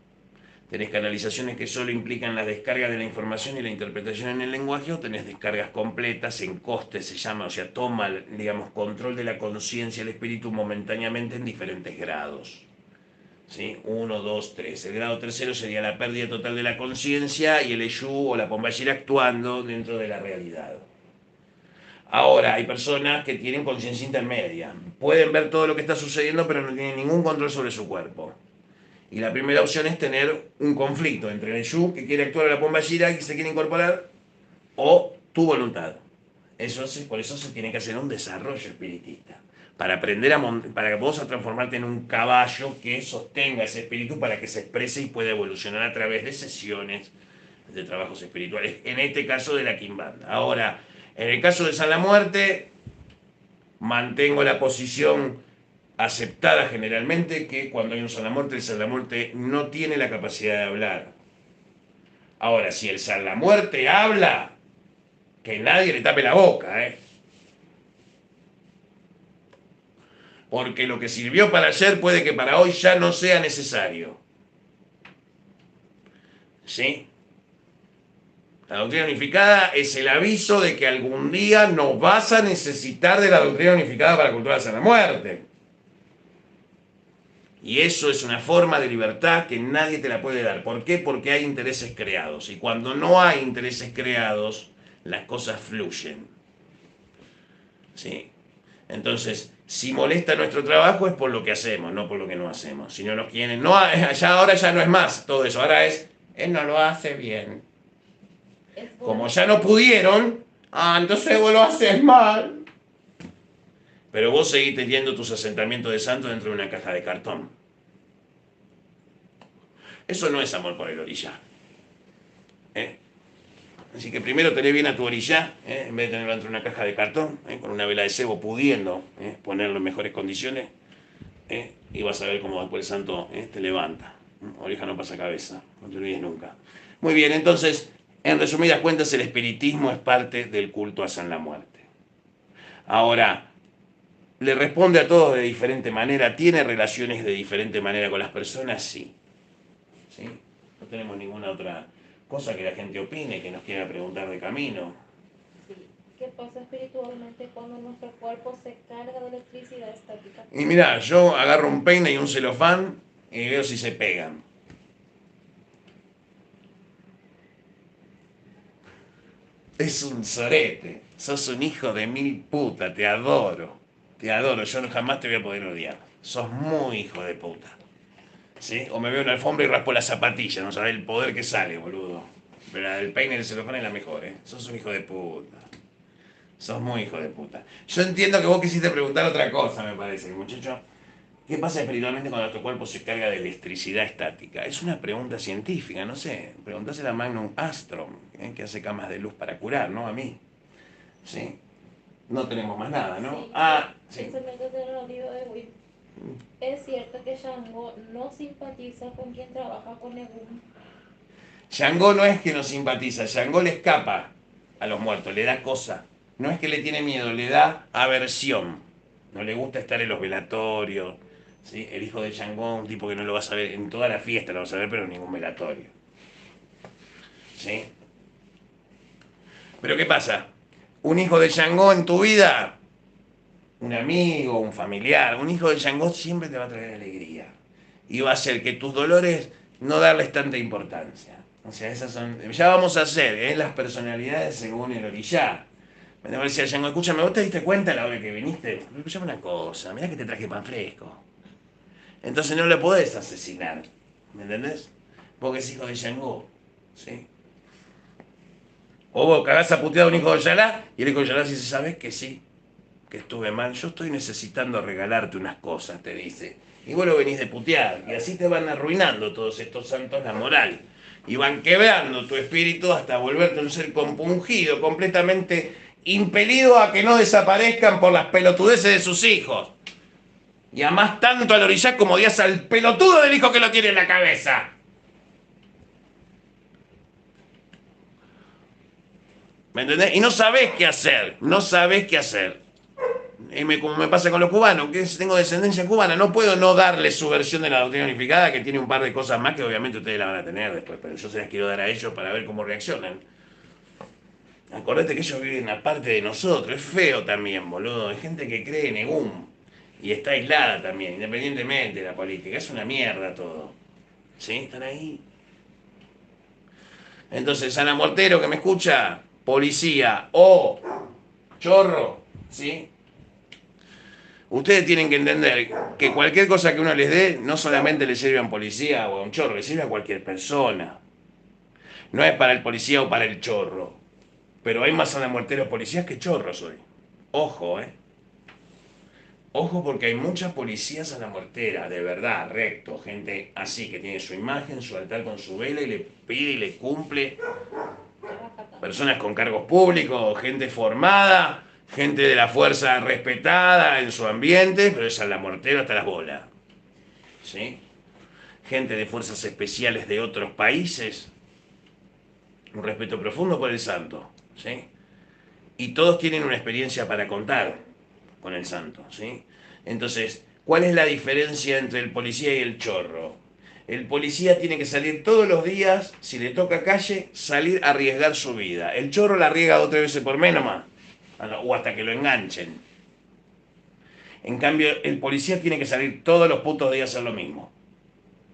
Tenés canalizaciones que solo implican la descarga de la información y la interpretación en el lenguaje, o tenés descargas completas en coste, se llama, o sea, toma, digamos, control de la conciencia del espíritu momentáneamente en diferentes grados. ¿Sí? 1, 2, 3. El grado tercero sería la pérdida total de la conciencia y el Eyú o la Pombayira actuando dentro de la realidad. Ahora, hay personas que tienen conciencia intermedia. Pueden ver todo lo que está sucediendo, pero no tienen ningún control sobre su cuerpo. Y la primera opción es tener un conflicto entre el Eyú, que quiere actuar a la Pombayira y se quiere incorporar, o tu voluntad. Por eso se tiene que hacer un desarrollo espiritista. Para aprender para vos a transformarte en un caballo que sostenga ese espíritu para que se exprese y pueda evolucionar a través de sesiones de trabajos espirituales. En este caso de la Quimbanda. Ahora, en el caso de San la Muerte, mantengo la posición aceptada generalmente que cuando hay un San la Muerte, el San la Muerte no tiene la capacidad de hablar. Ahora, si el San la Muerte habla, que nadie le tape la boca, ¿eh? Porque lo que sirvió para ayer puede que para hoy ya no sea necesario. ¿Sí? La doctrina unificada es el aviso de que algún día no vas a necesitar de la doctrina unificada para controlarse la muerte. Y eso es una forma de libertad que nadie te la puede dar. ¿Por qué? Porque hay intereses creados. Y cuando no hay intereses creados, las cosas fluyen. ¿Sí? Entonces, si molesta nuestro trabajo es por lo que hacemos, no por lo que no hacemos. Si no nos quieren, no, ya ahora ya no es más todo eso. Ahora es, él no lo hace bien. Como ya no pudieron, entonces vos lo haces mal. Pero vos seguís teniendo tus asentamientos de santo dentro de una caja de cartón. Eso no es amor por el orilla. ¿Eh? Así que primero tené bien a tu orilla, en vez de tenerlo dentro de una caja de cartón, con una vela de cebo pudiendo ponerlo en mejores condiciones, y vas a ver cómo después el santo te levanta. Oreja no pasa cabeza, no te olvides nunca. Muy bien, entonces, en resumidas cuentas, el espiritismo es parte del culto a San la Muerte. Ahora, ¿le responde a todos de diferente manera? ¿Tiene relaciones de diferente manera con las personas? Sí. ¿Sí? No tenemos ninguna otra cosa que la gente opine, que nos quiera preguntar de camino. Sí. ¿Qué pasa espiritualmente cuando nuestro cuerpo se carga de electricidad estática? Y mirá, yo agarro un peine y un celofán y veo si se pegan. Es un sorete. Sos un hijo de mil puta, te adoro. Te adoro, yo jamás te voy a poder odiar. Sos muy hijo de puta. ¿Sí? O me veo en la alfombra y raspo la zapatilla, no sabés el poder que sale, boludo. Pero la del peine y el celofán es la mejor, ¿eh? Sos un hijo de puta. Sos muy hijo de puta. Yo entiendo que vos quisiste preguntar otra cosa, me parece, muchacho. ¿Qué pasa espiritualmente cuando nuestro cuerpo se carga de electricidad estática? Es una pregunta científica, no sé. Preguntásela a Magnum Armstrong, que hace camas de luz para curar, ¿no? A mí. ¿Sí? No tenemos más nada, ¿no? Sí, Ah, el sí. cemento de la oliva de Will. Es cierto que Shango no simpatiza con quien trabaja con Negún. Shango no es que no simpatiza, Shango le escapa a los muertos, le da cosa. No es que le tiene miedo, le da aversión. No le gusta estar en los velatorios. ¿Sí? El hijo de Shango, un tipo que no lo vas a ver en toda la fiesta, lo vas a ver, pero en ningún velatorio. ¿Sí? Pero ¿qué pasa? Un hijo de Shango en tu vida, un amigo, un familiar, un hijo de Shango siempre te va a traer alegría. Y va a hacer que tus dolores no darles tanta importancia. O sea, esas son. Ya vamos a hacer, las personalidades según el orillá. Me decía Django, escúchame, ¿vos te diste cuenta la hora que viniste? Escuchame una cosa, mirá que te traje pan fresco. Entonces no le podés asesinar, ¿me entendés? Porque es hijo de Django, ¿sí? O vos cagás a putear a un hijo de Yalá y el hijo de Yalá dice, ¿sabes que sí? Que estuve mal, yo estoy necesitando regalarte unas cosas, te dice. Y vos lo venís de putear, y así te van arruinando todos estos santos la moral. Y van quebrando tu espíritu hasta volverte un ser compungido, completamente impelido a que no desaparezcan por las pelotudeces de sus hijos. Y amás tanto al orillá como odias al pelotudo del hijo que lo tiene en la cabeza. ¿Me entendés? Y no sabés qué hacer, no sabés qué hacer. Como me pasa con los cubanos, que tengo descendencia cubana, no puedo no darles su versión de la doctrina unificada, que tiene un par de cosas más que obviamente ustedes la van a tener después, pero yo se las quiero dar a ellos para ver cómo reaccionan. Acordate que ellos viven aparte de nosotros, es feo también, boludo. Hay gente que cree en Egum y está aislada también, independientemente de la política. Es una mierda todo. ¿Sí? Están ahí. Entonces, Ana Mortero que me escucha, policía o chorro, ¿sí? Ustedes tienen que entender que cualquier cosa que uno les dé no solamente le sirve a un policía o a un chorro, le sirve a cualquier persona. No es para el policía o para el chorro. Pero hay más anamuerteros policías que chorros hoy. Ojo, ¿eh? Ojo porque hay muchas policías anamuerteras, de verdad, recto. Gente así que tiene su imagen, su altar con su vela y le pide y le cumple. Personas con cargos públicos, gente formada, gente de la fuerza respetada en su ambiente, pero es anamuertero hasta las bolas. ¿Sí? Gente de fuerzas especiales de otros países, un respeto profundo por el santo, ¿sí? Y todos tienen una experiencia para contar con el santo, ¿sí? Entonces, ¿cuál es la diferencia entre el policía y el chorro? El policía tiene que salir todos los días, si le toca calle, salir a arriesgar su vida. El chorro la riega 2 o 3 veces por mes nomás, o hasta que lo enganchen. En cambio, el policía tiene que salir todos los putos días a hacer lo mismo.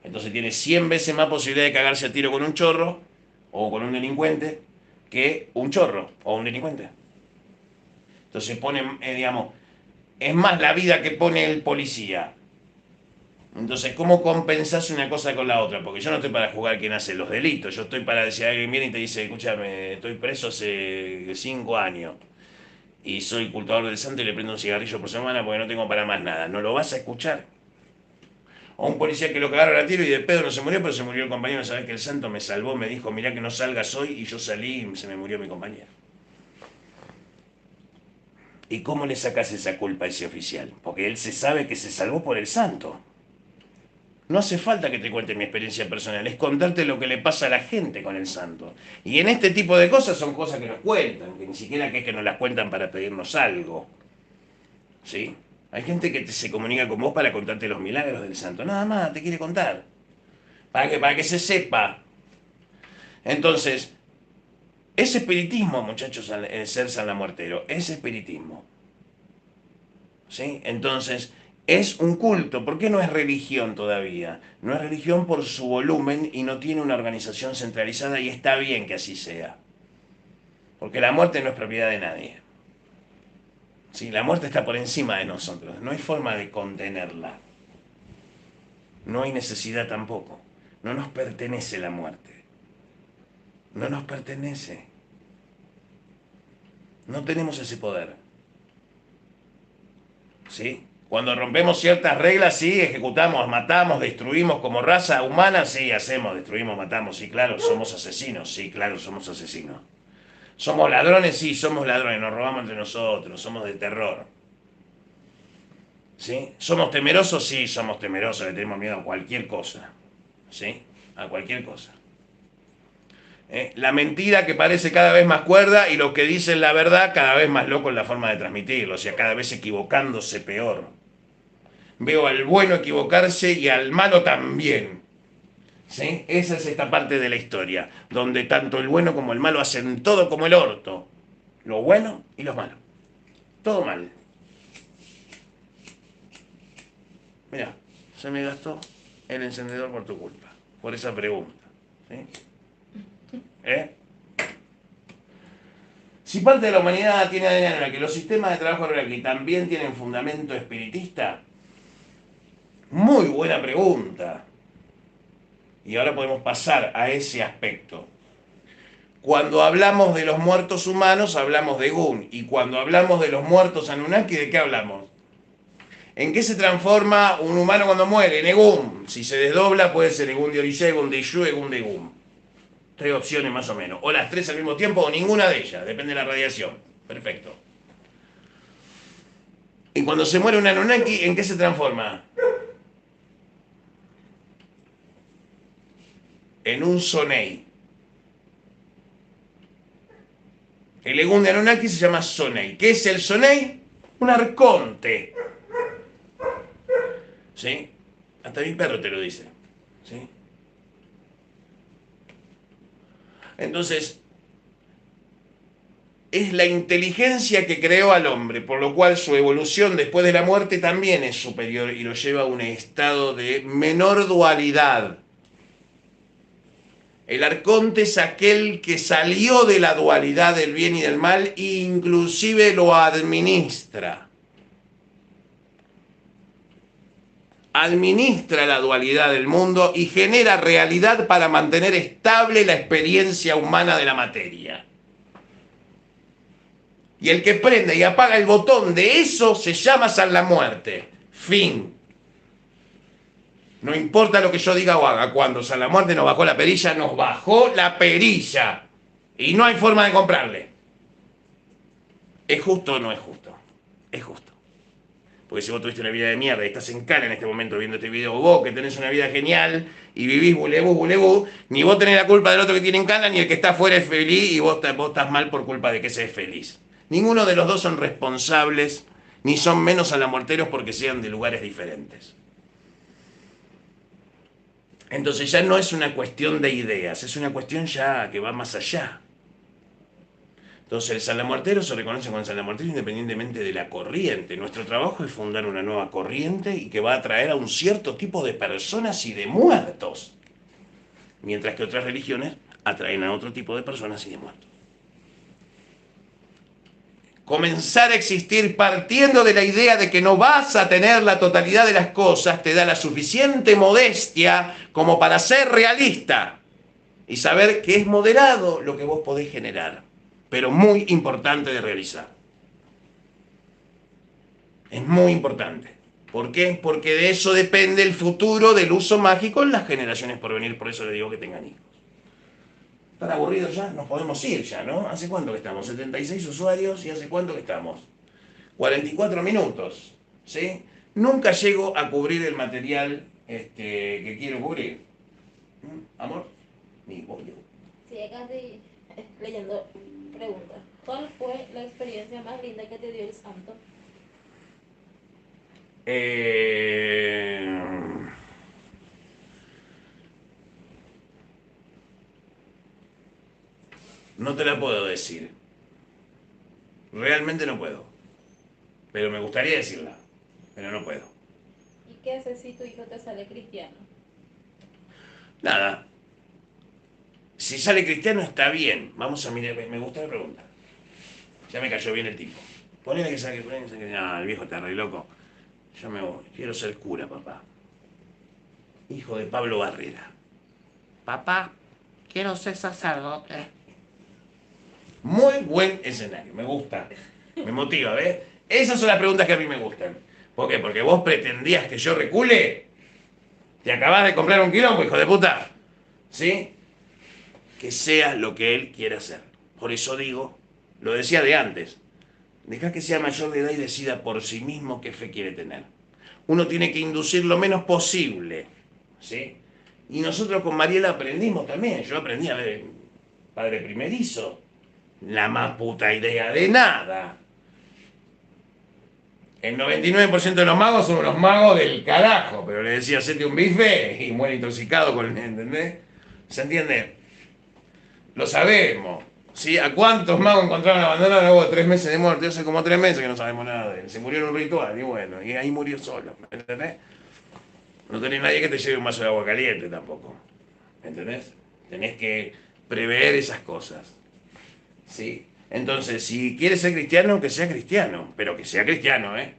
Entonces tiene 100 veces más posibilidad de cagarse a tiro con un chorro o con un delincuente que un chorro o un delincuente. Entonces pone, digamos, es más la vida que pone el policía. Entonces, ¿cómo compensás una cosa con la otra? Porque yo no estoy para jugar quién hace los delitos. Yo estoy para decir, alguien viene y te dice, escúchame, estoy preso hace 5 años y soy cultador del santo y le prendo un cigarrillo por semana porque no tengo para más nada. ¿No lo vas a escuchar? O un policía que lo cagaron a tiro y de pedo no se murió, pero se murió el compañero. Sabés que el santo me salvó, me dijo, mirá que no salgas hoy, y yo salí y se me murió mi compañero. ¿Y cómo le sacás esa culpa a ese oficial? Porque él se sabe que se salvó por el santo. No hace falta que te cuente mi experiencia personal, es contarte lo que le pasa a la gente con el santo. Y en este tipo de cosas son cosas que nos cuentan, que ni siquiera que es que nos las cuentan para pedirnos algo. ¿Sí? Hay gente que se comunica con vos para contarte los milagros del santo. Nada más, te quiere contar. Para que se sepa. Entonces, es espiritismo, muchachos, el ser San Lamuertero. Es espiritismo. ¿Sí? Entonces, es un culto. ¿Por qué no es religión todavía? No es religión por su volumen y no tiene una organización centralizada y está bien que así sea. Porque la muerte no es propiedad de nadie. ¿Sí? La muerte está por encima de nosotros. No hay forma de contenerla. No hay necesidad tampoco. No nos pertenece la muerte. No nos pertenece. No tenemos ese poder. ¿Sí? Cuando rompemos ciertas reglas, sí, ejecutamos, matamos, destruimos como raza humana, sí, hacemos, destruimos, matamos, sí, claro, somos asesinos, sí, claro, somos asesinos. Somos ladrones, sí, somos ladrones, nos robamos entre nosotros, somos de terror. ¿Sí? ¿Somos temerosos? Sí, somos temerosos, le tenemos miedo a cualquier cosa. ¿Sí? A cualquier cosa. La mentira que parece cada vez más cuerda y los que dicen la verdad cada vez más loco en la forma de transmitirlo, o sea, cada vez equivocándose peor. Veo al bueno equivocarse y al malo también. ¿Sí? Esa es esta parte de la historia, donde tanto el bueno como el malo hacen todo como el orto. Lo bueno y lo malo. Todo mal. Mirá, se me gastó el encendedor por tu culpa, por esa pregunta. ¿Sí? ¿Eh? Si parte de la humanidad tiene ADN que los sistemas de trabajo real también tienen fundamento espiritista, muy buena pregunta. Y ahora podemos pasar a ese aspecto. Cuando hablamos de los muertos humanos, hablamos de Gun. Y cuando hablamos de los muertos Anunnaki, ¿de qué hablamos? ¿En qué se transforma un humano cuando muere? En Egum. Si se desdobla, puede ser Egum de Orishá, Egum de Ishu, Egum de Egum. Tres opciones más o menos. O las tres al mismo tiempo o ninguna de ellas. Depende de la radiación. Perfecto. Y cuando se muere un Anunnaki, ¿en qué se transforma? En un Sonei. El Egum de Anunnaki se llama Sonei. ¿Qué es el Sonei? Un arconte. ¿Sí? Hasta mi perro te lo dice. ¿Sí? Entonces, es la inteligencia que creó al hombre, por lo cual su evolución después de la muerte también es superior y lo lleva a un estado de menor dualidad. El arconte es aquel que salió de la dualidad del bien y del mal e inclusive lo administra. Administra la dualidad del mundo y genera realidad para mantener estable la experiencia humana de la materia. Y el que prende y apaga el botón de eso se llama San la Muerte. Fin. No importa lo que yo diga o haga, cuando San la Muerte nos bajó la perilla, nos bajó la perilla. Y no hay forma de comprarle. ¿Es justo o no es justo? Es justo. Porque si vos tuviste una vida de mierda y estás en cana en este momento viendo este video, vos que tenés una vida genial y vivís bulebú, ni vos tenés la culpa del otro que tiene en cana, ni el que está afuera es feliz y vos estás mal por culpa de que se es feliz. Ninguno de los dos son responsables, ni son menos alamorteros porque sean de lugares diferentes. Entonces ya no es una cuestión de ideas, es una cuestión ya que va más allá. Entonces el salamuertero se reconoce como salamuertero independientemente de la corriente. Nuestro trabajo es fundar una nueva corriente y que va a atraer a un cierto tipo de personas y de muertos. Mientras que otras religiones atraen a otro tipo de personas y de muertos. Comenzar a existir partiendo de la idea de que no vas a tener la totalidad de las cosas te da la suficiente modestia como para ser realista y saber que es moderado lo que vos podés generar, pero muy importante de realizar. Es muy importante. ¿Por qué? Porque de eso depende el futuro del uso mágico en las generaciones por venir, por eso le digo que tengan hijos. ¿Están aburridos ya? Nos podemos ir ya, ¿no? ¿Hace cuánto que estamos? 76 usuarios y ¿hace cuánto que estamos? 44 minutos, ¿sí? Nunca llego a cubrir el material que quiero cubrir. ¿Amor? Ni pollo. Sí, casi leyendo preguntas. ¿Cuál fue la experiencia más linda que te dio el santo? No te la puedo decir. Realmente no puedo. Pero me gustaría decirla. Pero no puedo. ¿Y qué haces si tu hijo te sale cristiano? Nada. Si sale cristiano está bien. Vamos a mirar. Me gusta la pregunta. Ya me cayó bien el tipo. Ponele que saque. No, el viejo está re loco. Yo me voy. Quiero ser cura, papá. Hijo de Pablo Barrera. Papá, quiero ser sacerdote. Muy buen escenario. Me gusta. Me motiva, ¿ves? Esas son las preguntas que a mí me gustan. ¿Por qué? Porque vos pretendías que yo recule. Te acabás de comprar un quilombo, hijo de puta. ¿Sí? Que sea lo que él quiera hacer. Por eso digo, lo decía de antes, deja que sea mayor de edad y decida por sí mismo qué fe quiere tener. uno tiene que inducir lo menos posible, ¿sí? Y nosotros con Mariela aprendimos también. Yo aprendí a ver Padre Primerizo. La más puta idea de nada. El 99% de los magos son unos magos del carajo, pero le decía, hacete un bife y muere intoxicado con, ¿entendés? ¿Se entiende? Lo sabemos. ¿Sí? ¿A cuántos magos encontraron abandonados luego de 3 meses de muerte? Hace como 3 meses que no sabemos nada de él. Se murió en un ritual y bueno, y ahí murió solo. ¿Entendés? No tenés nadie que te lleve un vaso de agua caliente tampoco. ¿Entendés? Tenés que prever esas cosas. ¿Sí? Entonces, si quieres ser cristiano, que sea cristiano. Pero que sea cristiano, ¿eh?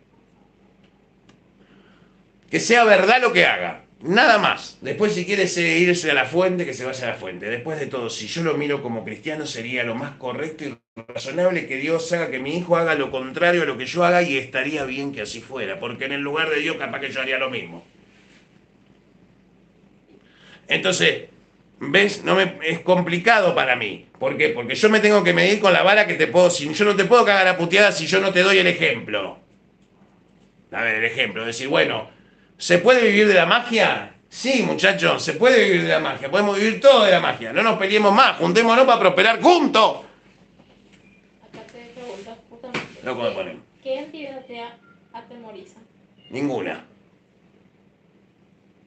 Que sea verdad lo que haga. Nada más. Después, si quiere irse a la fuente, que se vaya a la fuente. Después de todo, si yo lo miro como cristiano, sería lo más correcto y razonable que Dios haga que mi hijo haga lo contrario a lo que yo haga y estaría bien que así fuera. Porque en el lugar de Dios, capaz que yo haría lo mismo. Entonces, ¿ves? Es complicado para mí. ¿Por qué? Porque yo me tengo que medir con la vara que te puedo. Si yo no te puedo cagar a puteadas si yo no te doy el ejemplo. A ver, el ejemplo. Decir, bueno, ¿se puede vivir de la magia? Sí, muchachos, se puede vivir de la magia. Podemos vivir todo de la magia. No nos peleemos más. Juntémonos para prosperar juntos. Acá te preguntas justamente, Loco me ponen. ¿qué entidad te atemoriza? Ninguna.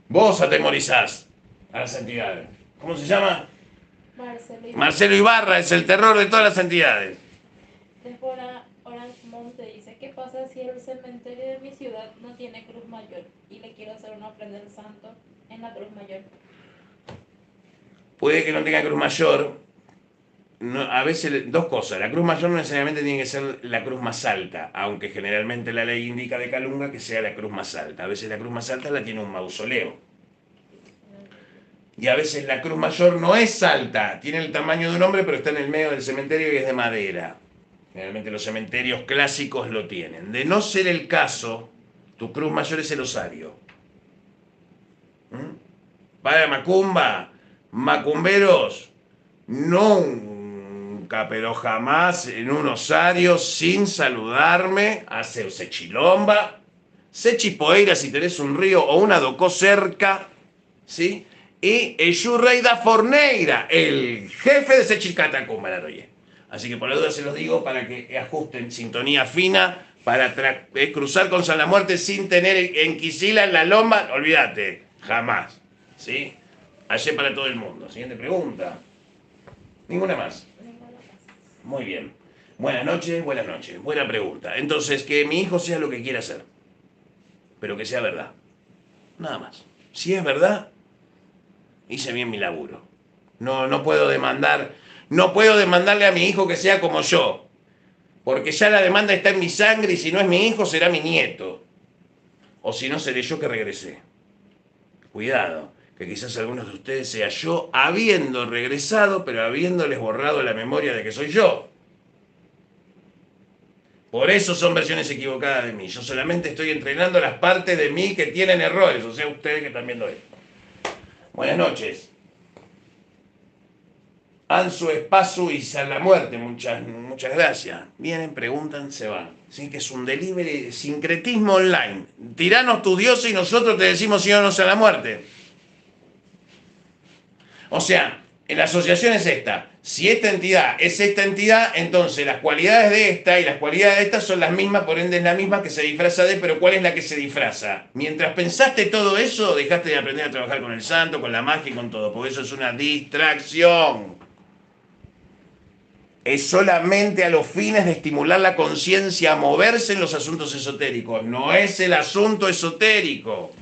Vos atemorizás a las entidades. ¿Cómo se llama? Marcelo Marcelo Ibarra es el terror de todas las entidades. Débora Orange Monte dice, ¿qué pasa si el cementerio de mi ciudad no tiene cruz mayor y le quiero hacer una ofrenda del santo en la cruz mayor? Puede que no tenga cruz mayor. No, a veces, dos cosas. La cruz mayor no necesariamente tiene que ser la cruz más alta, aunque generalmente la ley indica de Calunga que sea la cruz más alta. A veces la cruz más alta la tiene un mausoleo. Y a veces la cruz mayor no es alta, tiene el tamaño de un hombre, pero está en el medio del cementerio y es de madera. Generalmente los cementerios clásicos lo tienen. De no ser el caso, tu cruz mayor es el osario. Para Macumba, macumberos, nunca, pero jamás en un osario sin saludarme, hacerse chilomba, se chipoeira si tenés un río o una docó cerca, ¿sí? Y Rey da Forneira, el jefe de Sechicatacumba, la roye. Así que por la duda se los digo para que ajusten sintonía fina para cruzar con San la Muerte sin tener en Quisila, en la lomba, olvídate, jamás. ¿Sí? Ayer para todo el mundo. Siguiente pregunta. Ninguna más. Muy bien. Buenas noches, buenas noches. Buena pregunta. Entonces, que mi hijo sea lo que quiera hacer, pero que sea verdad. Nada más. Si es verdad, hice bien mi laburo. No puedo demandarle a mi hijo que sea como yo, porque ya la demanda está en mi sangre y si no es mi hijo será mi nieto. O si no, seré yo que regresé. Cuidado, que quizás algunos de ustedes sea yo habiendo regresado, pero habiéndoles borrado la memoria de que soy yo. Por eso son versiones equivocadas de mí. Yo solamente estoy entrenando las partes de mí que tienen errores, o sea, ustedes que están viendo esto. Buenas noches. Ansu, Espasu y San la Muerte, muchas gracias. Vienen, preguntan, se van. ¿Sí? Que es un delivery, sincretismo online. Tiranos tu Dios y nosotros te decimos si o no San la Muerte. O sea, la asociación es esta. Si esta entidad es esta entidad, entonces las cualidades de esta y las cualidades de esta son las mismas, por ende es la misma que se disfraza de, pero ¿cuál es la que se disfraza? Mientras pensaste todo eso, dejaste de aprender a trabajar con el santo, con la magia y con todo, porque eso es una distracción. Es solamente a los fines de estimular la conciencia a moverse en los asuntos esotéricos. No es el asunto esotérico.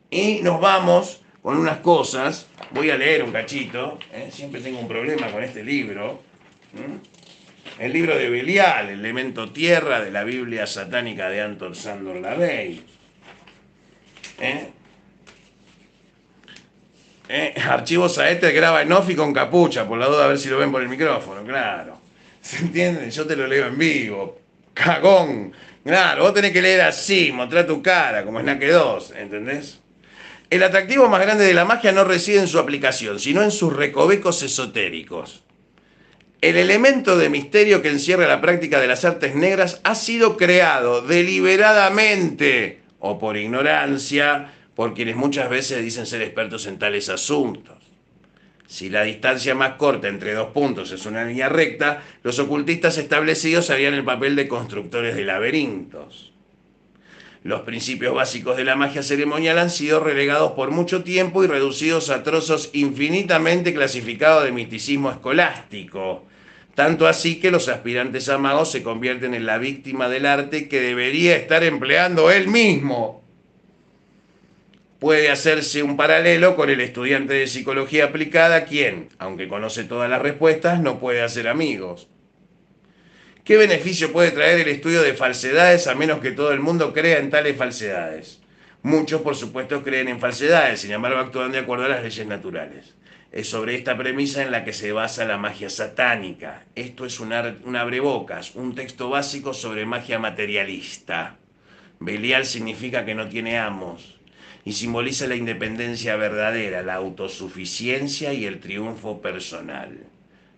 Y nos vamos con unas cosas. Voy a leer un cachito. Siempre tengo un problema con este libro. El libro de Belial, el elemento tierra de la Biblia satánica de Anton Sandor Lavey. Archivos a este graba en off y con capucha, por la duda a ver si lo ven por el micrófono, claro. ¿Se entiende? Yo te lo leo en vivo. Cagón. Claro, vos tenés que leer así, mostrar tu cara, como Snake 2, ¿entendés? El atractivo más grande de la magia no reside en su aplicación, sino en sus recovecos esotéricos. El elemento de misterio que encierra la práctica de las artes negras ha sido creado deliberadamente o por ignorancia por quienes muchas veces dicen ser expertos en tales asuntos. Si la distancia más corta entre dos puntos es una línea recta, los ocultistas establecidos harían el papel de constructores de laberintos. Los principios básicos de la magia ceremonial han sido relegados por mucho tiempo y reducidos a trozos infinitamente clasificados de misticismo escolástico. Tanto así que los aspirantes a magos se convierten en la víctima del arte que debería estar empleando él mismo. Puede hacerse un paralelo con el estudiante de psicología aplicada, quien, aunque conoce todas las respuestas, no puede hacer amigos. ¿Qué beneficio puede traer el estudio de falsedades a menos que todo el mundo crea en tales falsedades? Muchos, por supuesto, creen en falsedades, sin embargo, actúan de acuerdo a las leyes naturales. Es sobre esta premisa en la que se basa la magia satánica. Esto es un abrebocas, un texto básico sobre magia materialista. Belial significa que no tiene amos y simboliza la independencia verdadera, la autosuficiencia y el triunfo personal.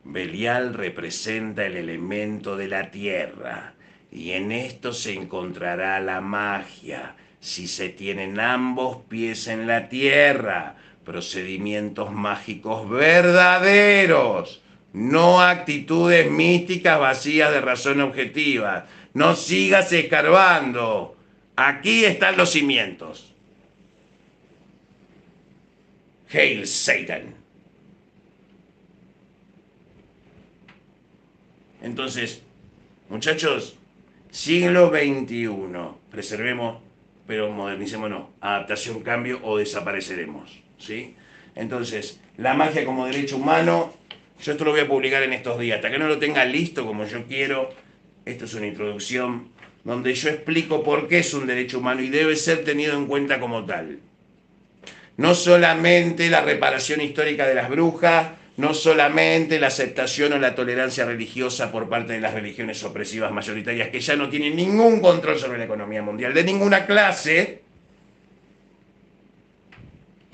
Belial representa el elemento de la tierra y en esto se encontrará la magia. Si se tienen ambos pies en la tierra, procedimientos mágicos verdaderos, no actitudes místicas vacías de razón objetiva. No sigas escarbando. Aquí están los cimientos. Hail Satan. Entonces, muchachos, siglo XXI, preservemos, pero modernicémonos, adaptación, cambio o desapareceremos, ¿sí? Entonces, la magia como derecho humano, yo esto lo voy a publicar en estos días, hasta que no lo tenga listo como yo quiero, esto es una introducción donde yo explico por qué es un derecho humano y debe ser tenido en cuenta como tal. No solamente la reparación histórica de las brujas, no solamente la aceptación o la tolerancia religiosa por parte de las religiones opresivas mayoritarias que ya no tienen ningún control sobre la economía mundial de ninguna clase,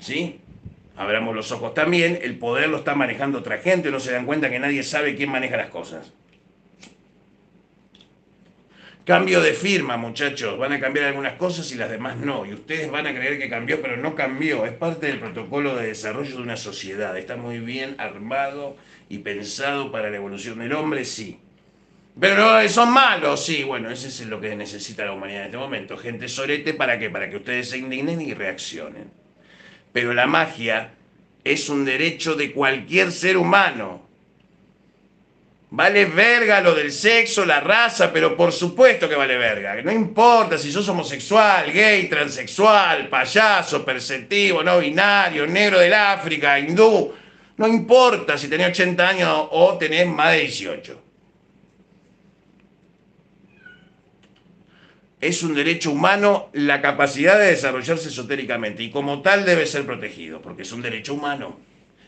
¿sí? Abramos los ojos también, el poder lo está manejando otra gente, no se dan cuenta que nadie sabe quién maneja las cosas. Cambio de firma, muchachos. Van a cambiar algunas cosas y las demás no. Y ustedes van a creer que cambió, pero no cambió. Es parte del protocolo de desarrollo de una sociedad. Está muy bien armado y pensado para la evolución del hombre, sí. Pero no, son malos, sí. Bueno, ese es lo que necesita la humanidad en este momento. Gente sorete, ¿para qué? Para que ustedes se indignen y reaccionen. Pero la magia es un derecho de cualquier ser humano. Vale verga lo del sexo, la raza, pero por supuesto que vale verga. No importa si sos homosexual, gay, transexual, payaso, perceptivo, no binario, negro del África, hindú. No importa si tenés 80 años o tenés más de 18. Es un derecho humano la capacidad de desarrollarse esotéricamente y como tal debe ser protegido, porque es un derecho humano.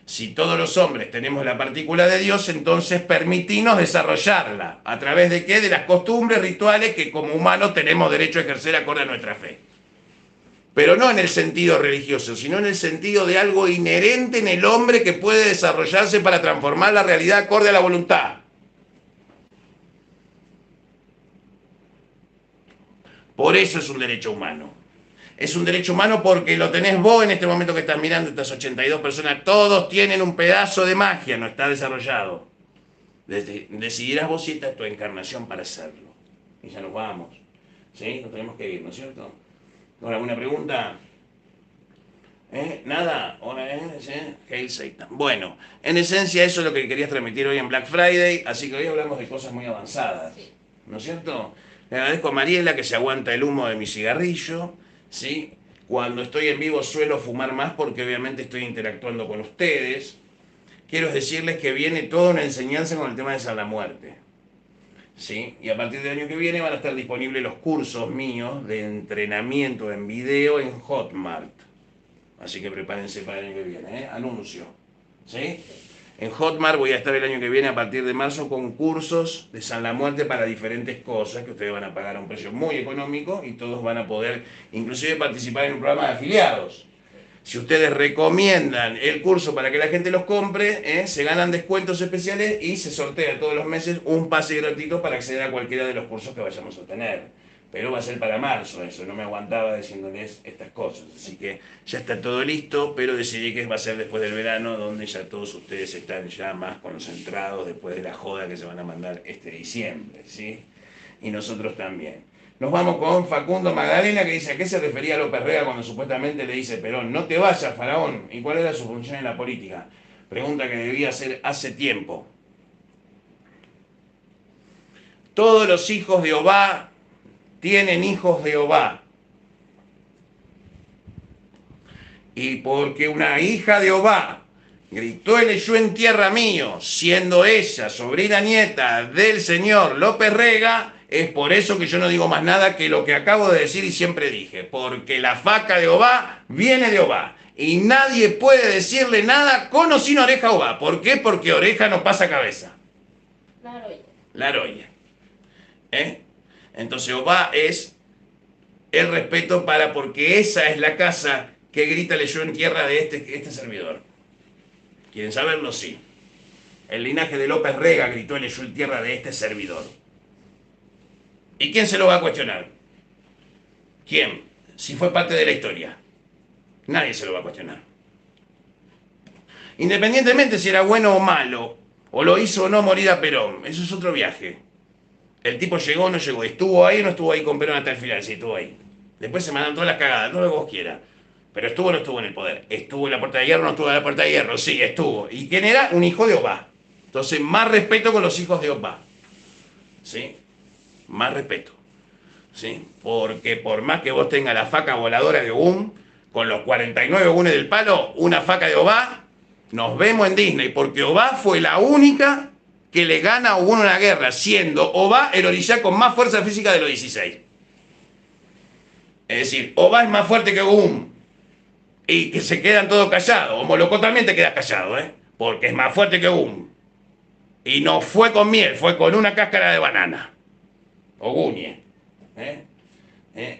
Si todos los hombres tenemos la partícula de Dios, entonces permitinos desarrollarla. ¿A través de qué? De las costumbres rituales que como humanos tenemos derecho a ejercer acorde a nuestra fe. Pero no en el sentido religioso, sino en el sentido de algo inherente en el hombre que puede desarrollarse para transformar la realidad acorde a la voluntad. Por eso es un derecho humano. Es un derecho humano porque lo tenés vos en este momento que estás mirando, estas 82 personas, todos tienen un pedazo de magia, no está desarrollado. Decidirás vos si esta es tu encarnación para hacerlo. Y ya nos vamos. ¿Sí? Nos tenemos que ir, ¿no es cierto? ¿Con alguna pregunta? ¿Nada? Hail Satan. Bueno, en esencia eso es lo que querías transmitir hoy en Black Friday, así que hoy hablamos de cosas muy avanzadas. ¿No es cierto? Le agradezco a Mariela que se aguanta el humo de mi cigarrillo. ¿Sí? Cuando estoy en vivo suelo fumar más porque obviamente estoy interactuando con ustedes. Quiero decirles que viene toda una enseñanza con el tema de San la Muerte. ¿Sí? Y a partir del año que viene van a estar disponibles los cursos míos de entrenamiento en video en Hotmart. Así que prepárense para el año que viene, ¿eh? Anuncio. ¿Sí? En Hotmart voy a estar el año que viene a partir de marzo con cursos de San la Muerte para diferentes cosas que ustedes van a pagar a un precio muy económico y todos van a poder inclusive participar en un programa de afiliados. Si ustedes recomiendan el curso para que la gente los compre, se ganan descuentos especiales y se sortea todos los meses un pase gratuito para acceder a cualquiera de los cursos que vayamos a tener. Pero va a ser para marzo eso, no me aguantaba diciéndoles estas cosas. Así que ya está todo listo, pero decidí que va a ser después del verano, donde ya todos ustedes están ya más concentrados después de la joda que se van a mandar este diciembre, ¿sí? Y nosotros también. Nos vamos con Facundo Magdalena, que dice: ¿a qué se refería López Rega cuando supuestamente le dice Perón: no te vayas, faraón? ¿Y cuál era su función en la política? Pregunta que debía hacer hace tiempo. Todos los hijos de Obá tienen hijos de Obá. Y porque una hija de Obá gritó el Eshú en tierra mío, siendo ella sobrina nieta del señor López Rega, es por eso que yo no digo más nada que lo que acabo de decir y siempre dije, porque la faca de Obá viene de Obá. Y nadie puede decirle nada con o sin oreja a Obá. ¿Por qué? Porque oreja no pasa cabeza. La Aroya. La Aroya. Entonces Obá es el respeto para, porque esa es la casa que grita leyó en tierra de este servidor. ¿Quieren saberlo? Sí. El linaje de López Rega gritó el leyó en tierra de este servidor. ¿Y quién se lo va a cuestionar? ¿Quién? Si fue parte de la historia. Nadie se lo va a cuestionar. Independientemente si era bueno o malo, o lo hizo o no morir a Perón, eso es otro viaje. El tipo llegó o no llegó, estuvo ahí o no estuvo ahí con Perón hasta el final, sí, estuvo ahí. Después se mandan todas las cagadas, todo lo que vos quieras. Pero estuvo o no estuvo en el poder. ¿Estuvo en la Puerta de Hierro o no estuvo en la Puerta de Hierro? Sí, estuvo. ¿Y quién era? Un hijo de Obá. Entonces, más respeto con los hijos de Obá. ¿Sí? Más respeto. ¿Sí? Porque por más que vos tengas la faca voladora de Ogún, con los 49 Ogunes del palo, una faca de Obá, nos vemos en Disney. Porque Obá fue la única que le gana a Ogún una guerra, siendo Obá el orishá con más fuerza física de los 16. Es decir, Obá es más fuerte que Ogún. Y que se quedan todos callados. O Molocó también te quedas callado, porque es más fuerte que Ogún. Y no fue con miel, fue con una cáscara de banana. Oguñe.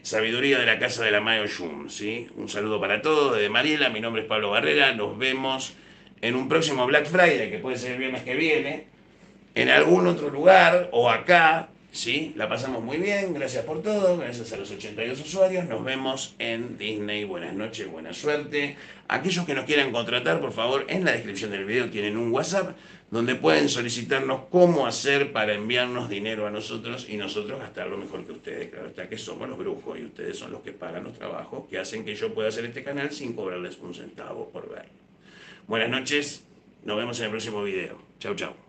Sabiduría de la casa de la Mayo Yum, ¿sí? Un saludo para todos desde Mariela. Mi nombre es Pablo Barrera. Nos vemos en un próximo Black Friday, que puede ser el viernes que viene, en algún otro lugar o acá, ¿sí? La pasamos muy bien, gracias por todo, gracias a los 82 usuarios. Nos vemos en Disney. Buenas noches, buena suerte. Aquellos que nos quieran contratar, por favor, en la descripción del video tienen un WhatsApp donde pueden solicitarnos cómo hacer para enviarnos dinero a nosotros y nosotros gastarlo mejor que ustedes. Claro está que somos los brujos y ustedes son los que pagan los trabajos que hacen que yo pueda hacer este canal sin cobrarles un centavo por verlo. Buenas noches, nos vemos en el próximo video. Chau, chau.